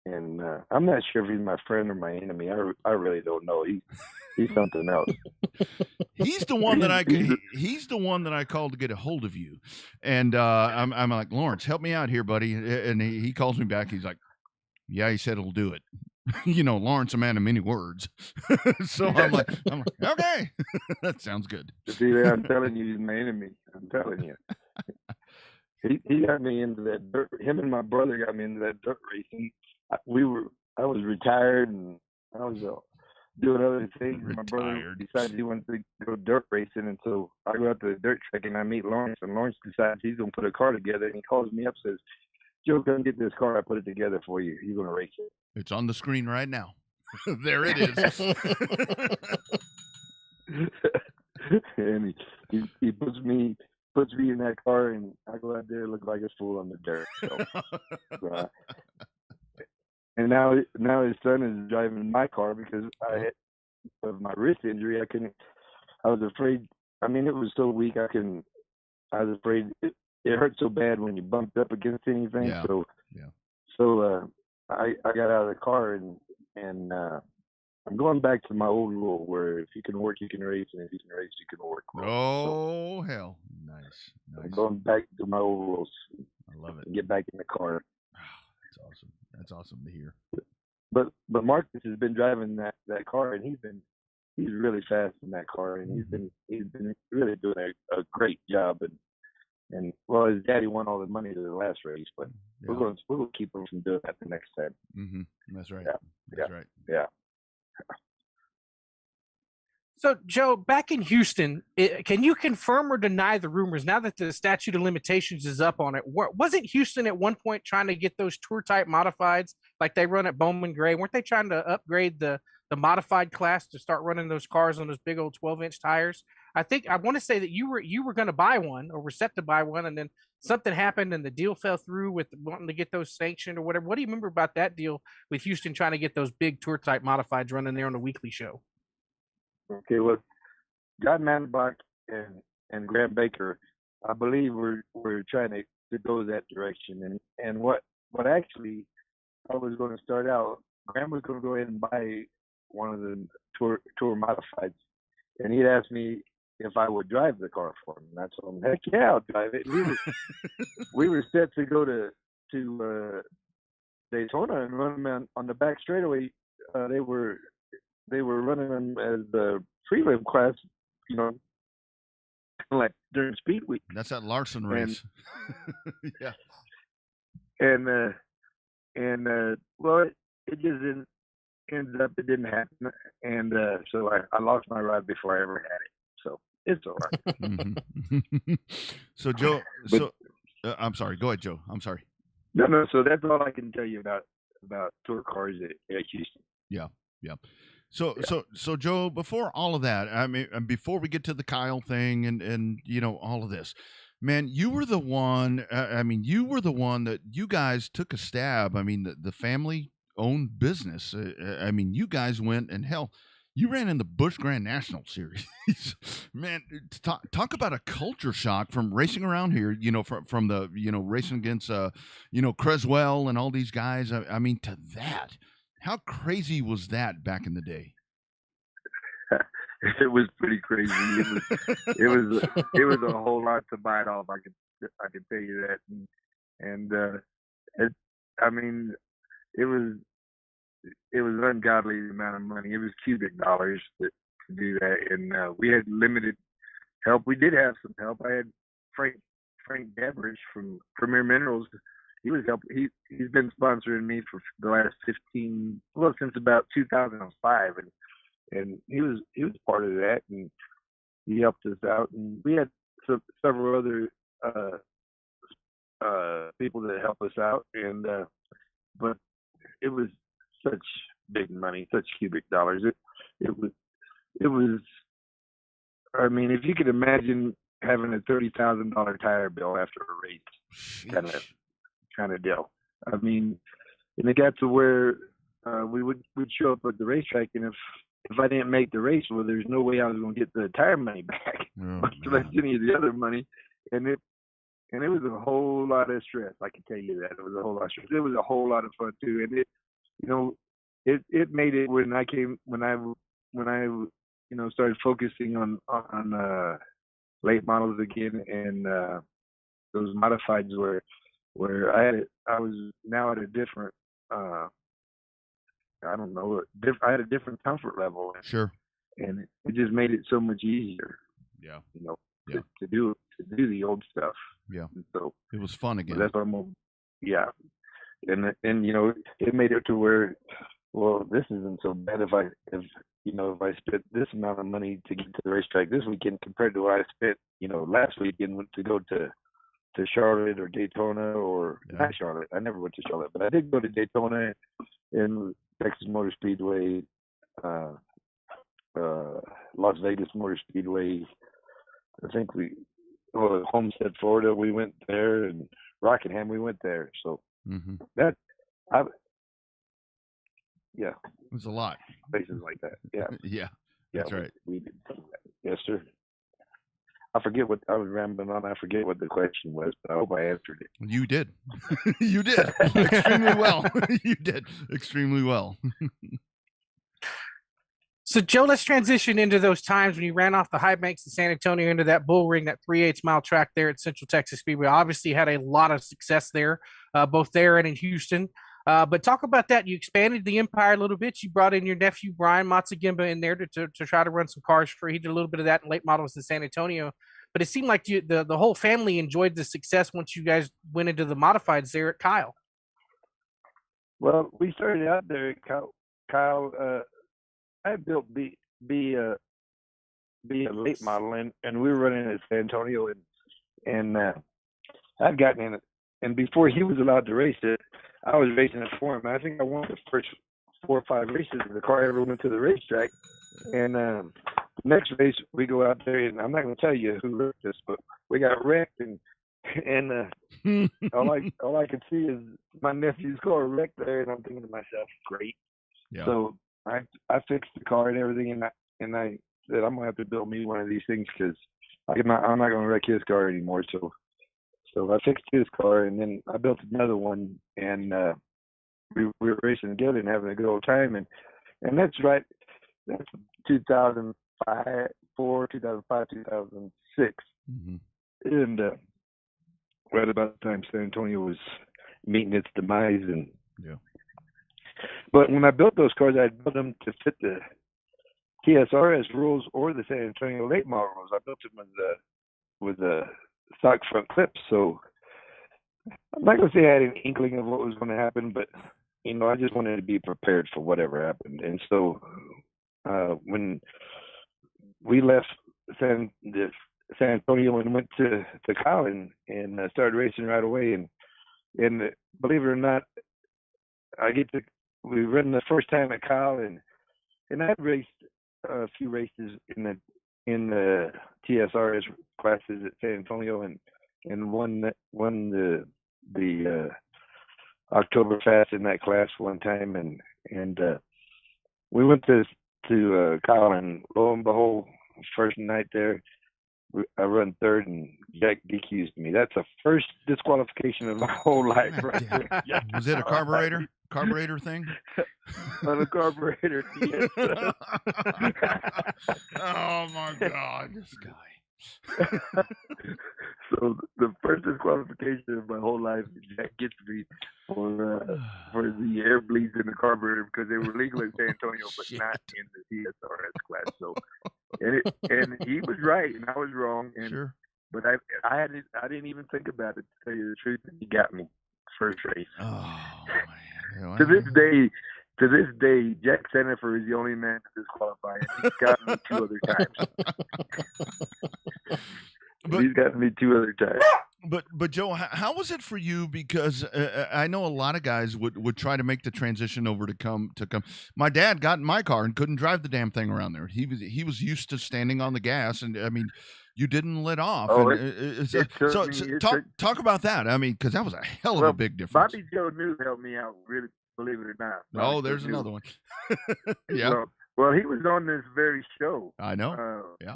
and I'm not sure if he's my friend or my enemy. I really don't know. He's something else. He's the one that he's the one that I called to get a hold of you, and I'm like, Lawrence, help me out here, buddy. And he calls me back. He's like, yeah, he said he'll do it. Lawrence, a man of many words. So I'm like, okay, that sounds good. See, I'm telling you, he's my enemy. I'm telling you. He got me into that dirt. Him and my brother got me into that dirt racing. I was retired and I was doing other things. My brother decided he wanted to go dirt racing, and so I go out to the dirt track and I meet Lawrence, and Lawrence decides he's gonna put a car together, and he calls me up, says, Joe, come get this car. I put it together for you. You're going to race it. It's on the screen right now. There it is. And he puts me in that car, and I go out there and look like a fool on the dirt. So, and now his son is driving my car because of my wrist injury. I was afraid. I mean, it was so weak. I was afraid it hurt so bad when you bumped up against anything. Yeah. So I got out of the car and I'm going back to my old rule where if you can work, you can race, and if you can race, you can work. Oh, hell. Nice. I'm going back to my old rules. I love it. Get back in the car. That's awesome. That's awesome to hear. but Marcus has been driving that car, and he's really fast in that car, and he's been really doing a great job. And well, his daddy won all the money to the last race, but we're going to keep him from doing that the next time. Mm-hmm. That's right. Yeah. That's right. Yeah. So, Joe, back in Houston, can you confirm or deny the rumors now that the statute of limitations is up on it? Wasn't Houston at one point trying to get those tour type modifieds like they run at Bowman Gray? Weren't they trying to upgrade the modified class to start running those cars on those big old 12-inch tires? I want to say that you were going to buy one or were set to buy one, and then something happened and the deal fell through with wanting to get those sanctioned or whatever. What do you remember about that deal with Houston trying to get those big tour type modifieds running there on the weekly show? Okay, well, John Manbach and Graham Baker, I believe we're trying to go that direction. And what actually I was going to start out, Graham was going to go ahead and buy one of the tour modifieds, and he'd asked me if I would drive the car for him. And I told him, heck yeah, I'll drive it. We were set to go to Daytona and run them on the back straightaway. They were running them as the prelim class, like during Speed Week. That's that Larson race. Yeah. And well, it just ended up it didn't happen, and so I lost my ride before I ever had it. So it's all right. Mm-hmm. So Joe, I'm sorry. Go ahead, Joe. I'm sorry. No. So that's all I can tell you about tour cars at Houston. Yeah. So Joe, before all of that, I mean, before we get to the Kyle thing and all of this, man, you were the one. You were the one that you guys took a stab. I mean, the family-owned business. You guys went and hell, you ran in the Busch Grand National Series. Man, talk about a culture shock from racing around here. From the racing against Creswell and all these guys. I mean, to that. How crazy was that back in the day? It was pretty crazy. It was a whole lot to bite off. I can tell you that. It was ungodly the amount of money. It was cubic dollars to do that, and we had limited help. We did have some help. I had Frank Debrich from Premier Minerals. He was helping. He's been sponsoring me for the last since about 2005, and he was part of that, and he helped us out. And we had several other people that helped us out, and but it was such big money, such cubic dollars. It was. I mean, if you could imagine having a $30,000 tire bill after a race, kind of deal. I mean, and it got to where we'd show up at the racetrack, and if I didn't make the race, well, there's no way I was going to get the tire money back, much less any of the other money. And it was a whole lot of stress. I can tell you that it was a whole lot of stress. It was a whole lot of fun too, and it made it when I started focusing on late models again, and those modifieds where I was now at a different, I had a different comfort level. Sure. And it just made it so much easier. Yeah. To do the old stuff. Yeah. And so it was fun again. That's what I'm. Yeah. And it made it to where, well, this isn't so bad if I spent this amount of money to get to the racetrack this weekend compared to what I spent, last weekend to go to Charlotte or Daytona or not Charlotte. I never went to Charlotte, but I did go to Daytona and Texas Motor Speedway, Las Vegas Motor Speedway. I think Homestead, Florida, we went there, and Rockingham, we went there. So it was a lot. Places like that. Yeah. Yeah. That's right. We did some of that. Yes, sir. I forget what I was rambling on. I forget what the question was, but I hope I answered it. You did. You did extremely well. You did extremely well. So, Joe, let's transition into those times when you ran off the high banks in San Antonio into that bull ring, that 3/8 mile track there at Central Texas Speedway. Obviously, had a lot of success there, both there and in Houston. But talk about that. You expanded the empire a little bit. You brought in your nephew Brian Matsugimba in there to try to run some cars for. He did a little bit of that in late models in San Antonio. But it seemed like the whole family enjoyed the success once you guys went into the modifieds there at Kyle. Well, we started out there at Kyle. I built be a late model, and we were running at San Antonio, and I'd gotten in it. And before he was allowed to race it, I was racing it for him. I think I won the first 4 or 5 races the car ever went to the racetrack. And the next race, we go out there, and I'm not going to tell you who wrecked us, but we got wrecked, and all I could see is my nephew's car wrecked there, and I'm thinking to myself, great. Yeah. So I fixed the car and everything, and I said I'm gonna have to build me one of these things because I'm not gonna wreck his car anymore. So I fixed his car, and then I built another one, and we were racing together and having a good old time, and that's right. That's 2005, 2006, and right about the time San Antonio was meeting its demise, and But when I built those cars, I built them to fit the TSRS rules or the San Antonio late model rules. I built them with the stock front clips. So I'm not going to say I had an inkling of what was going to happen, but I just wanted to be prepared for whatever happened. And so when we left San Antonio and went to Kyle and started racing right away, and believe it or not, we ran the first time at Kyle, and I'd raced a few races in the TSRS classes at San Antonio, and won the Oktoberfest in that class one time, and we went to Kyle, and lo and behold, first night there, I run third, and Jack DQ'd me. That's the first disqualification of my whole life. Right there. Was it a carburetor thing? On a carburetor, yes. Oh my God, this guy. So the first disqualification of my whole life, Jack gets me for the air bleeds in the carburetor because they were legal in San Antonio, but not in the TSRS class. So, and he was right, and I was wrong. And, sure. But I didn't even think about it, to tell you the truth. And he got me first race. Oh man! To this day, Jack Senefer is the only man to disqualify, and he's gotten me 2 other times. He's gotten me 2 other times. But Joe, how was it for you? Because I know a lot of guys would try to make the transition over to come. My dad got in my car and couldn't drive the damn thing around there. He was used to standing on the gas, and I mean, you didn't let off. Oh, talk about that. I mean, because that was a hell of a big difference. Bobby Joe New helped me out, really, believe it or not. Bobby there's another one. Yeah. Well, he was on this very show. I know. Yeah.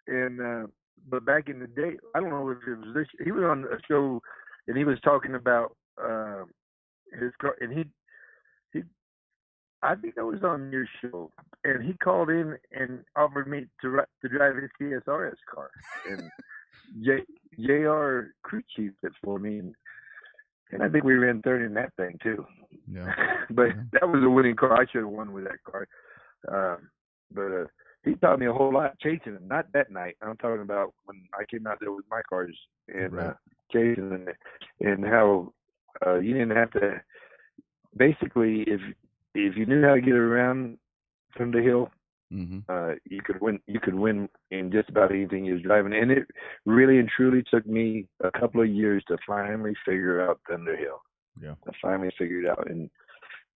And but back in the day, I don't know if it was this. He was on a show, and he was talking about his car, and he I think I was on your show, and he called in and offered me to drive his TSRS car, and JR crew chiefed it for me, and I think we ran third in that thing too. Yeah. But that was a winning car. I should have won with that car. But he taught me a whole lot chasing him. Not that night. I'm talking about when I came out there with my cars and chasing them, and how you didn't have to. Basically, if you knew how to get around from the hill, you could win. You could win in just about anything you was driving. And it really and truly took me a couple of years to finally figure out Thunder Hill. Yeah, I finally figured it out, and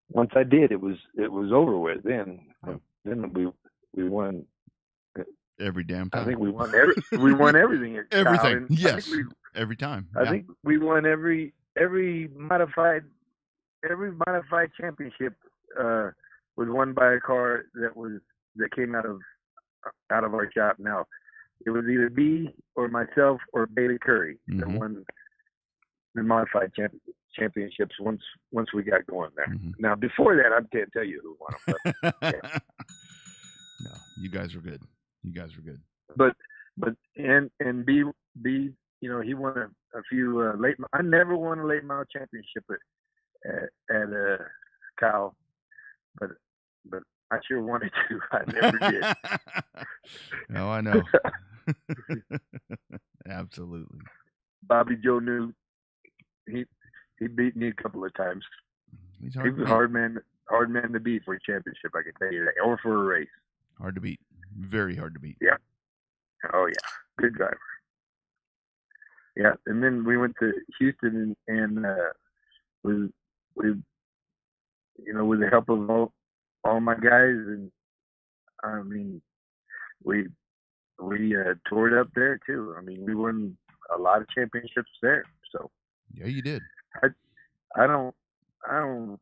once I did, it was over with. Then we won every damn time. I think we won everything. Everything. Yes. Every time. I think we won every modified championship was won by a car that came out of our shop. Now it was either B or myself or Bailey Curry that won the modified championships once we got going there. Now before that, I can't tell you who won them. But, no, you guys were good. But and B, he won a few late. I never won a late model championship at Kyle, but I sure wanted to. I never did. No, I know. Absolutely. Bobby Joe knew he beat me a couple of times. He was a hard man to beat for a championship, I can tell you that, or for a race. Hard to beat. Very hard to beat. Yeah. Oh yeah, good driver. Yeah, and then we went to Houston and with with the help of all my guys, and I mean we toured up there too. I mean, we won a lot of championships there. So yeah, you did. I don't I don't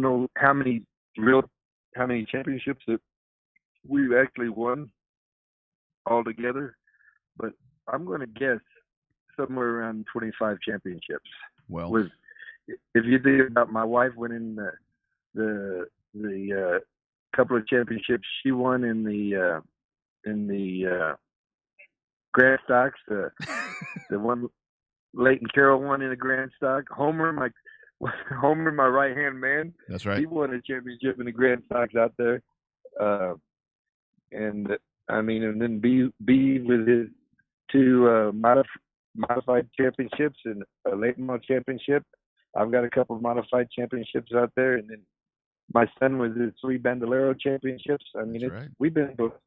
know how many championships that we've actually won all together, but I'm going to guess somewhere around 25 championships. Well, if you think about my wife winning the couple of championships she won in the Grand Stocks, the one Leighton Carroll won in the Grand Stock. Homer, my right hand man. That's right. He won a championship in the Grand Stocks out there, and I mean, and then B with his two modified championships and a Leighton championship. I've got a couple of modified championships out there, and then my son with his 3 Bandolero championships. I mean, right. We've been blessed.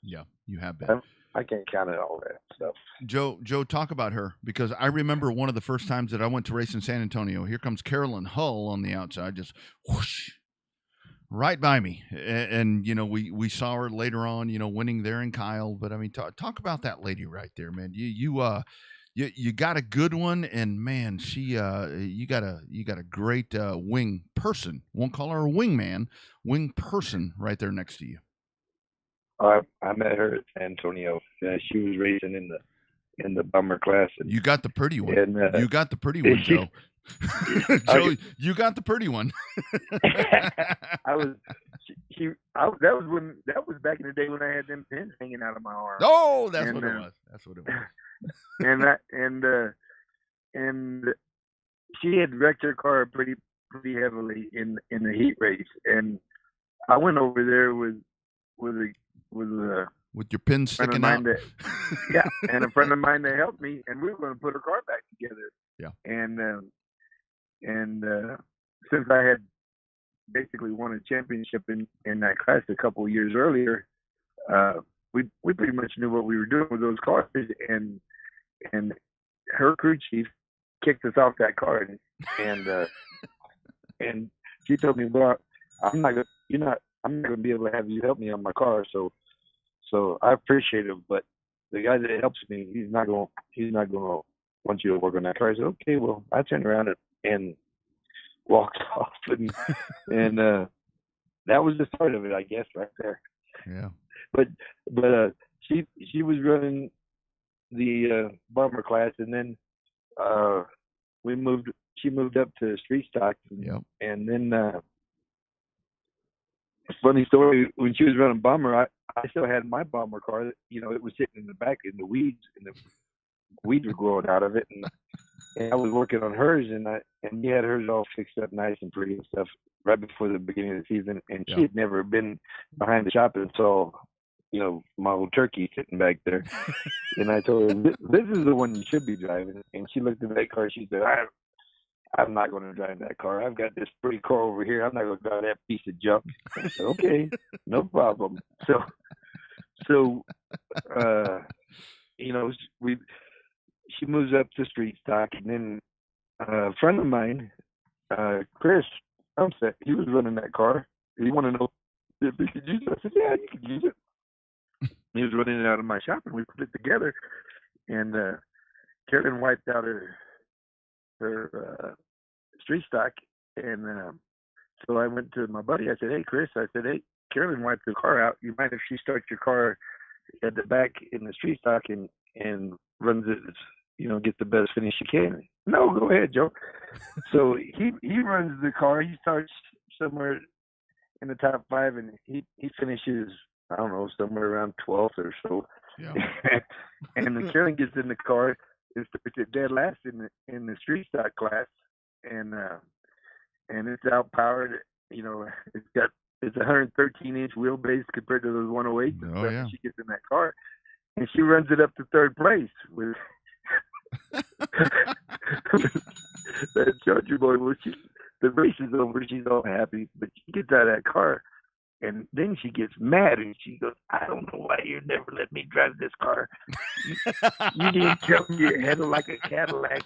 Yeah, you have been. I can't count it all that stuff. Joe, talk about her, because I remember one of the first times that I went to race in San Antonio. Here comes Carolyn Hull on the outside, just whoosh, right by me, and we saw her later on, winning there in Kyle. But I mean, talk about that lady right there, man. You got a good one, and man, she you got a great wing person. Won't call her a wingman, wing person right there next to you. I met her at San Antonio. She was racing in the bummer class. You got the pretty one. And, you got the pretty one, Joe. Joe, you got the pretty one. That was back in the day when I had them pins hanging out of my arm. Oh, that's what it was. That's what it was. and she had wrecked her car pretty heavily in the heat race, and I went over there with your pins sticking out. And a friend of mine that helped me, and we were going to put her car back together. Yeah. And since I had basically won a championship in that class a couple of years earlier, we pretty much knew what we were doing with those cars, and her crew chief kicked us off that car, and she told me, "Well, I'm not gonna be able to have you help me on my car, so I appreciate it, but the guy that helps me, he's not gonna want you to work on that car." I said, "Okay." Well, I turned around and walked off, and that was the start of it, I guess, right there. Yeah. But she was running the bomber class, and then she moved up to street stock, and then funny story, when she was running bomber, I still had my bomber car. It was sitting in the back in the weeds, and the weeds were growing out of it, and I was working on hers, and we had hers all fixed up nice and pretty and stuff right before the beginning of the season, and she had never been behind the shop and saw my old turkey sitting back there. And I told her, this is the one you should be driving. And she looked at that car. She said, I'm not going to drive that car. I've got this pretty car over here. I'm not going to drive that piece of junk. I said, okay, no problem. So she moves up to street stock, and then a friend of mine, Chris, he was running that car. He wanted to know if he could use it. I said, yeah, you can use it. He was running it out of my shop, and we put it together. And Carolyn wiped out her street stock, and so I went to my buddy. I said, "Hey, Chris," I said, "Hey, Carolyn wiped the car out. You mind if she starts your car at the back in the street stock and runs it, get the best finish she can?" "No, go ahead, Joe." So he runs the car. He starts somewhere in the top 5, and he finishes, I don't know, somewhere around 12th or so. Yeah. And the Carolyn gets in the car, starts at dead last in the street stock class, and it's outpowered. You know, it's 113-inch wheelbase compared to those 108s. Oh, yeah. She gets in that car, and she runs it up to third place with that Charger boy. Well, the race is over. She's all happy, but she gets out of that car, and then she gets mad, and she goes, "I don't know why you never let me drive this car. You didn't tell me you had it like a Cadillac.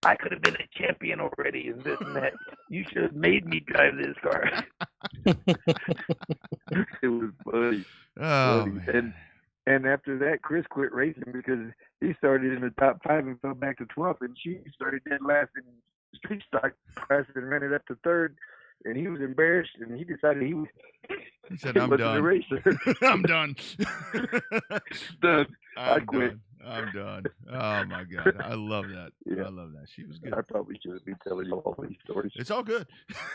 I could have been a champion already, and this and that. You should have made me drive this car." It was funny. Oh, funny. man. And after that, Chris quit racing because he started in the top 5 and fell back to 12th, and she started dead last in street stock class and ran it up to 3rd. And he was embarrassed, and he decided he said, "I'm done. A racer. I'm done. Done. I quit. Done. I'm done." Oh my God, I love that. Yeah. I love that. She was good. I probably shouldn't be telling you all these stories. It's all good.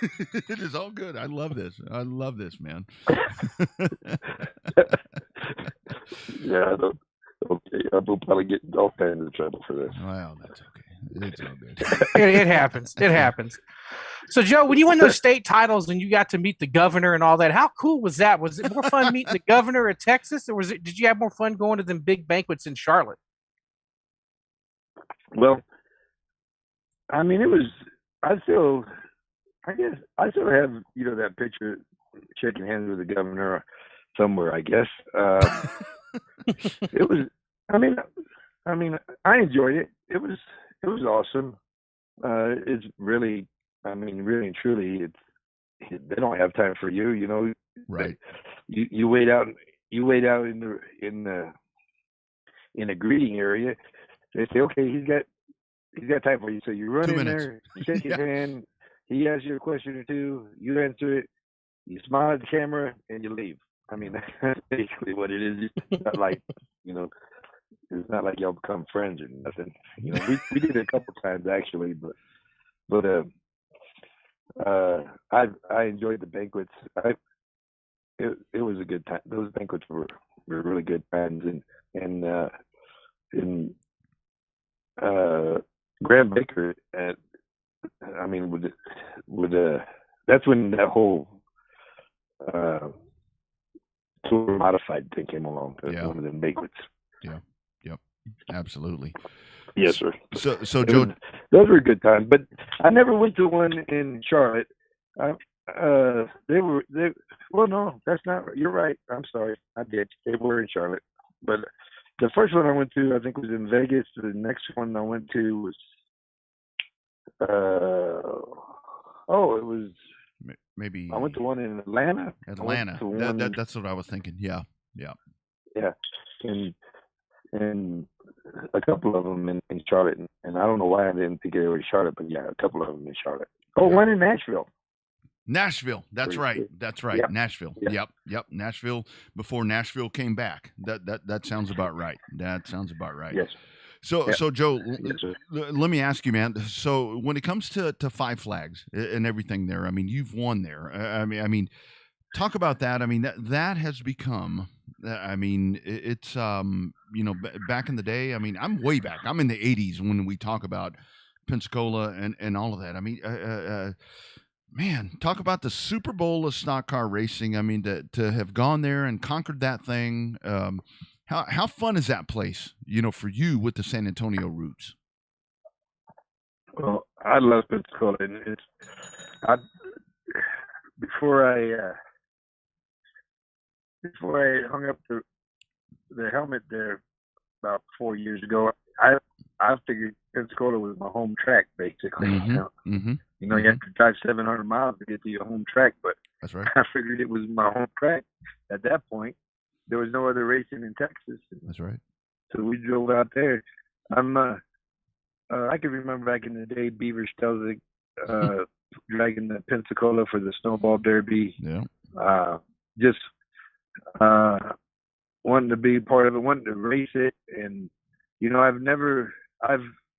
It is all good. I love this. I love this, man. Yeah, okay. I will probably get all kinds of trouble for this. Well, that's okay. It's all good. It happens. It happens. So, Joe, when you won those state titles and you got to meet the governor and all that, how cool was that? Was it more fun meeting the governor of Texas, or did you have more fun going to them big banquets in Charlotte? Well, I mean, I still have, that picture shaking hands with the governor somewhere, I guess. It was, I mean, I enjoyed it. It was awesome. It's really, really and truly, they don't have time for you, you know. Right. You wait out in the greeting area. They say, okay, he's got time for you. So you run 2 in minutes. there, you shake his hand, he asks you a question or two, you answer it, you smile at the camera, and you leave. I mean, that's basically what it is. It's not like, you know, it's not like y'all become friends or nothing. You know, we did it a couple times actually, but I enjoyed the banquets. It was a good time. Those banquets were really good times, and Graham Baker that's when that whole tour modified thing came along. Yeah. One of them banquets. Yeah. Yep. Absolutely. Yes, sir. So Joe, those were good times, but I never went to one in Charlotte. Well, no, that's not. You're right. I'm sorry. I did. They were in Charlotte, but the first one I went to, I think, was in Vegas. The next one I went to was, it was maybe I went to one in Atlanta. That's what I was thinking. Yeah. And a couple of them in Charlotte, and I don't know why I didn't think they were in Charlotte, but yeah, a couple of them in Charlotte. Oh, one in Nashville. That's right. Yep. Nashville. Yep. Nashville, before Nashville came back. That sounds about right. Yes. So Joe, Yes, let me ask you, man. So when it comes to Five Flags and everything there, I mean, you've won there. I mean, talk about that. I mean, that has become. I mean, it's back in the day. I mean, I'm way back. I'm in the '80s when we talk about Pensacola and all of that. I mean, man, talk about the Super Bowl of stock car racing. I mean, to have gone there and conquered that thing. How fun is that place, for you with the San Antonio roots? Well, I love Pensacola, and before I hung up the helmet there about 4 years ago, I figured Pensacola was my home track, basically. Mm-hmm. You know, you have to drive 700 miles to get to your home track, but that's right. I figured it was my home track at that point. There was no other racing in Texas. That's right. So we drove out there. I can remember back in the day, Beaver Stelzig dragging the Pensacola for the Snowball Derby. Yeah. Just wanting to be part of it, wanting to race it, and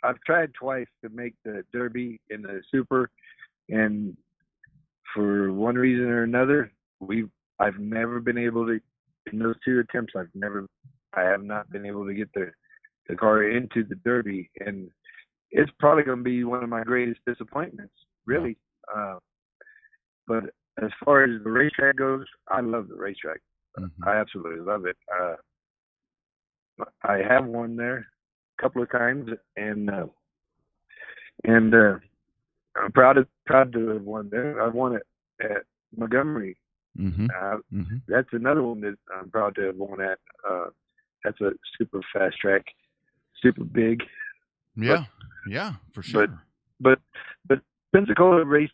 I've tried twice to make the Derby and the Super, and for one reason or another, I've never been able to. In those 2 attempts, I have not been able to get the the car into the Derby, and it's probably going to be one of my greatest disappointments, really. But as far as the racetrack goes, I love the racetrack. I absolutely love it. I have won there a couple of times, and I'm proud to have won there. I won it at Montgomery. That's another one that I'm proud to have won at. That's a super fast track, super big. Yeah, for sure. But Pensacola race.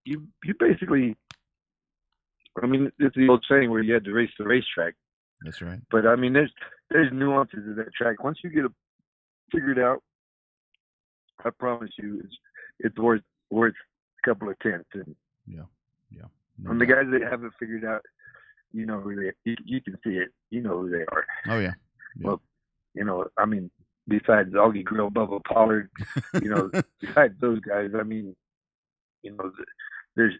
You basically, I mean, it's the old saying where you had to race the racetrack. That's right. But I mean, there's nuances of that track. Once you get it figured out, I promise you, it's worth a couple of tenths. And No and the guys that have it figured out, you know who you can see it. You know who they are. Oh yeah. Well, you know, I mean, besides Augie Grill, Bubba Pollard, you know, besides those guys, I mean, you know, there's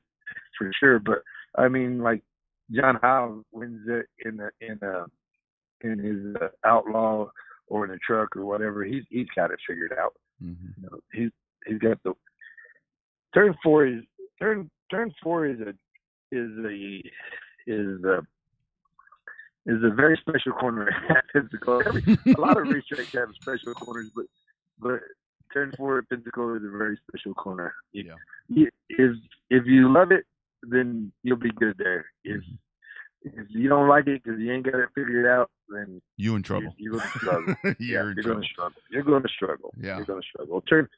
for sure. But I mean, like John Howe wins it in his Outlaw or in a truck or whatever. He's got it figured out. You know, he's got the turn four is a very special corner. A lot of racetracks have special corners, but turn 4 at Pensacola is a very special corner. If you love it, then you'll be good there. If you don't like it because you ain't got it figured out, then you in trouble. You're going to struggle. You're going to struggle. You're going to struggle. Yeah. You're going to struggle. Turn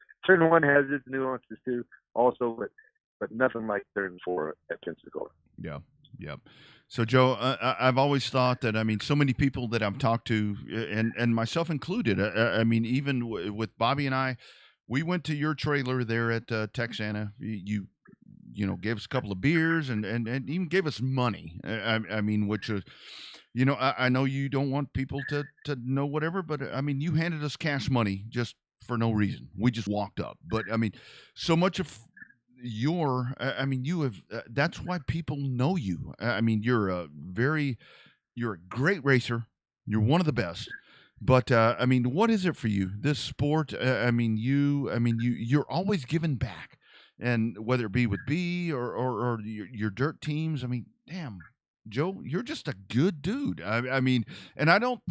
1 has its nuances too, also, but nothing like turn 4 at Pensacola. Yeah. So, Joe, I've always thought that, I mean, so many people that I've talked to, and myself included, I mean, even with Bobby and I, we went to your trailer there at Texana. You know, gave us a couple of beers and even gave us money. I mean, which is, you know, I know you don't want people to know whatever, but I mean, you handed us cash money just for no reason. We just walked up. But I mean, so much of you have, that's why people know you. I mean, you're a great racer. You're one of the best. But I mean, what is it for you? This sport? You're always giving back, and whether it be with B or your dirt teams. I mean, damn, Joe, you're just a good dude. I mean, and I don't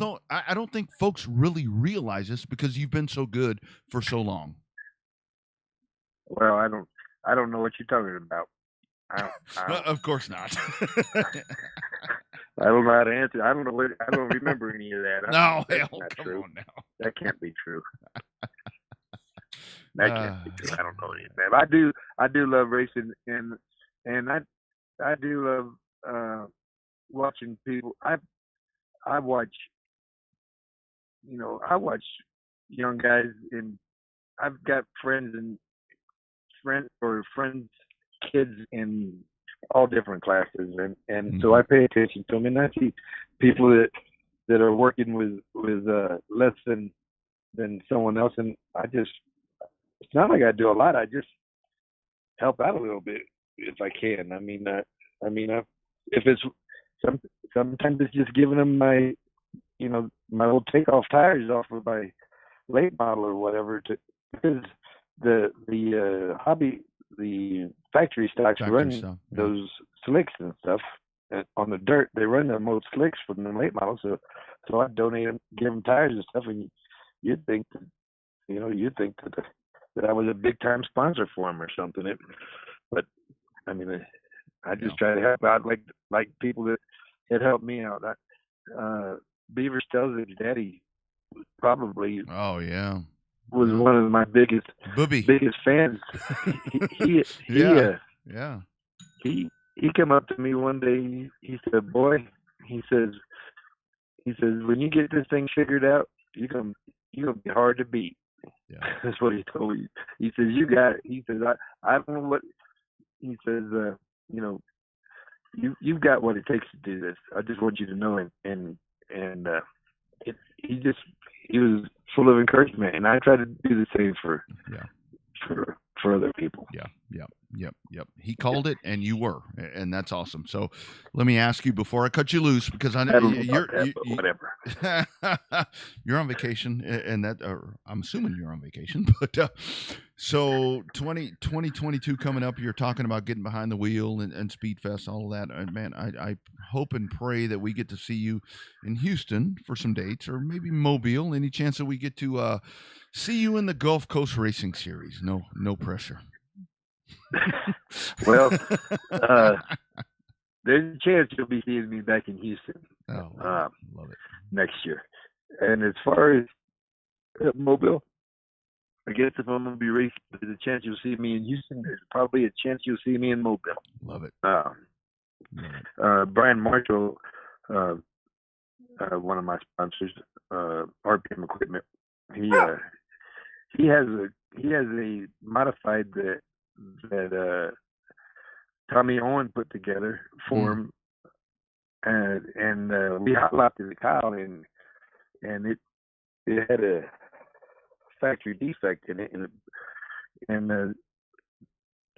think folks really realize this because you've been so good for so long. Well, I don't know what you're talking about. Of course not. I don't know how to answer. I don't remember any of that. No, hell, come true. on now. That can't be true. That can't be true. I don't know any of that. I do love racing, and I do love watching people. I watch young guys, and I've got friends kids in all different classes, and so I pay attention to them, and I see people that are working with less than someone else, and it's not like I do a lot. I just help out a little bit if I can. If it's sometimes it's just giving them my old takeoff tires off of my late model or whatever, because the factory stocks run those slicks and stuff on the dirt. They run the most slicks from the late model, so I donate them, give them tires and stuff. And you'd think that I was a big time sponsor for them or something. But I mean, I just try to help out like people that help me out. Beaver Stelzich's daddy probably. Oh yeah. Was one of my biggest fans. He came up to me one day. He said, "Boy," he says, "when you get this thing figured out, you're gonna be hard to beat." Yeah. That's what he told me. He says, "You got it." He says, "I don't know what." He says, you've got what it takes to do this. I just want you to know." He was full of encouragement, and I try to do the same for for other people. Yep. He called it, and you were, and that's awesome. So, let me ask you before I cut you loose, because I know Whatever. you're on vacation, and that, or I'm assuming you're on vacation. But so 2022 coming up, you're talking about getting behind the wheel and Speedfest, all of that. And man, I hope and pray that we get to see you in Houston for some dates, or maybe Mobile. Any chance that we get to see you in the Gulf Coast Racing Series? No pressure. Well, there's a chance you'll be seeing me back in Houston. Love it. Next year. And as far as Mobile, I guess if I'm going to be racing, there's a chance you'll see me in Houston. There's probably a chance you'll see me in Mobile. Love it. Brian Marshall, one of my sponsors, RPM Equipment, he has a modified that Tommy Owen put together for him, and we hot-locked it to Kyle, and it had a factory defect in it, and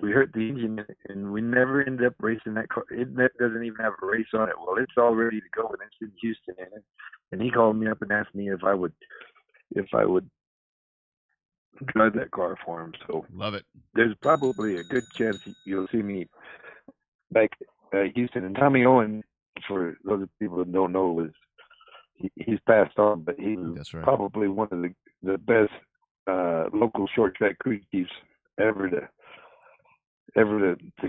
we hurt the engine, and we never ended up racing that car. It doesn't even have a race on it. Well, it's all ready to go, and it's in Houston, and he called me up and asked me if I would drive that car for him. So love it. There's probably a good chance you'll see me back at Houston. And Tommy Owen, for those people that don't know, he's passed on, but he was probably one of the best local short track crew chiefs ever to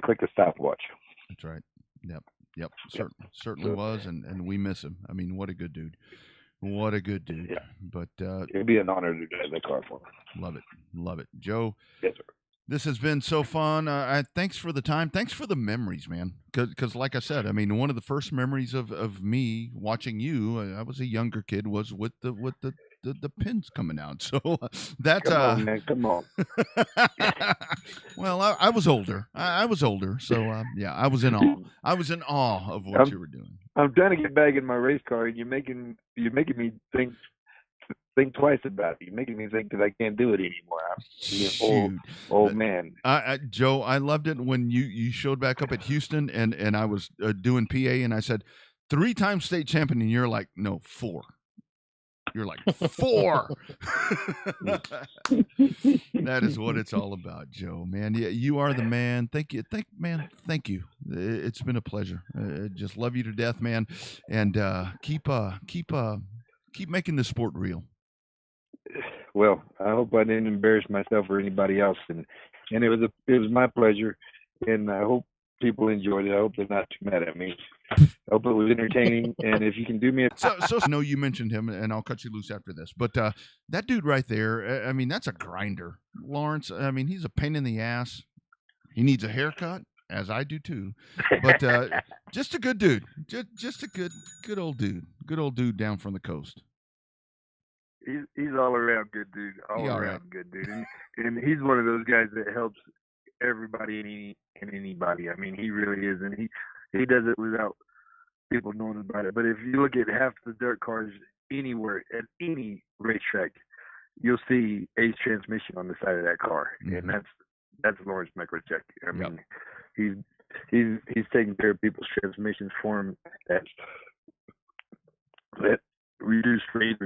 click a stopwatch. That's right. Yep. Certainly was, and we miss him. I mean, what a good dude. What a good dude. Yeah. But it'd be an honor to drive that car for him. Love it. Joe. Yes, sir. This has been so fun. Thanks for the time. Thanks for the memories, man. Because like I said, I mean, one of the first memories of me watching you, I was a younger kid, was with the pins coming out. So that's come on, man. Come on. Well, I was older. I was older. So yeah, I was in awe. I was in awe of what you were doing. I'm trying to get back in my race car, and you're making me think twice about it. You're making me think that I can't do it anymore. I'm an old man. Joe, I loved it when you showed back up at Houston, and I was doing PA, and I said 3-time state champion, and you're like, no, 4. You're like 4. That is what it's all about, Joe, man. Yeah, you are the man. Thank you. Thank you. It's been a pleasure. Just love you to death, man. And keep making the sport real. Well, I hope I didn't embarrass myself or anybody else, and it was my pleasure, and I hope people enjoyed it. I hope they're not too mad at me. I hope it was entertaining, and if you can do me so I know you mentioned him, and I'll cut you loose after this, but that dude right there, I mean, that's a grinder. Lawrence, I mean, he's a pain in the ass. He needs a haircut, as I do too, but just a good dude. Just a good old dude down from the coast. He's all around good dude, all around good dude, and he's one of those guys that helps everybody and anybody. I mean, he really is, and he does it without people knowing about it. But if you look at half the dirt cars anywhere at any racetrack, you'll see Ace transmission on the side of that car, and that's Lawrence Mekracek. I mean, he's taking care of people's transmissions for them. That reduced rate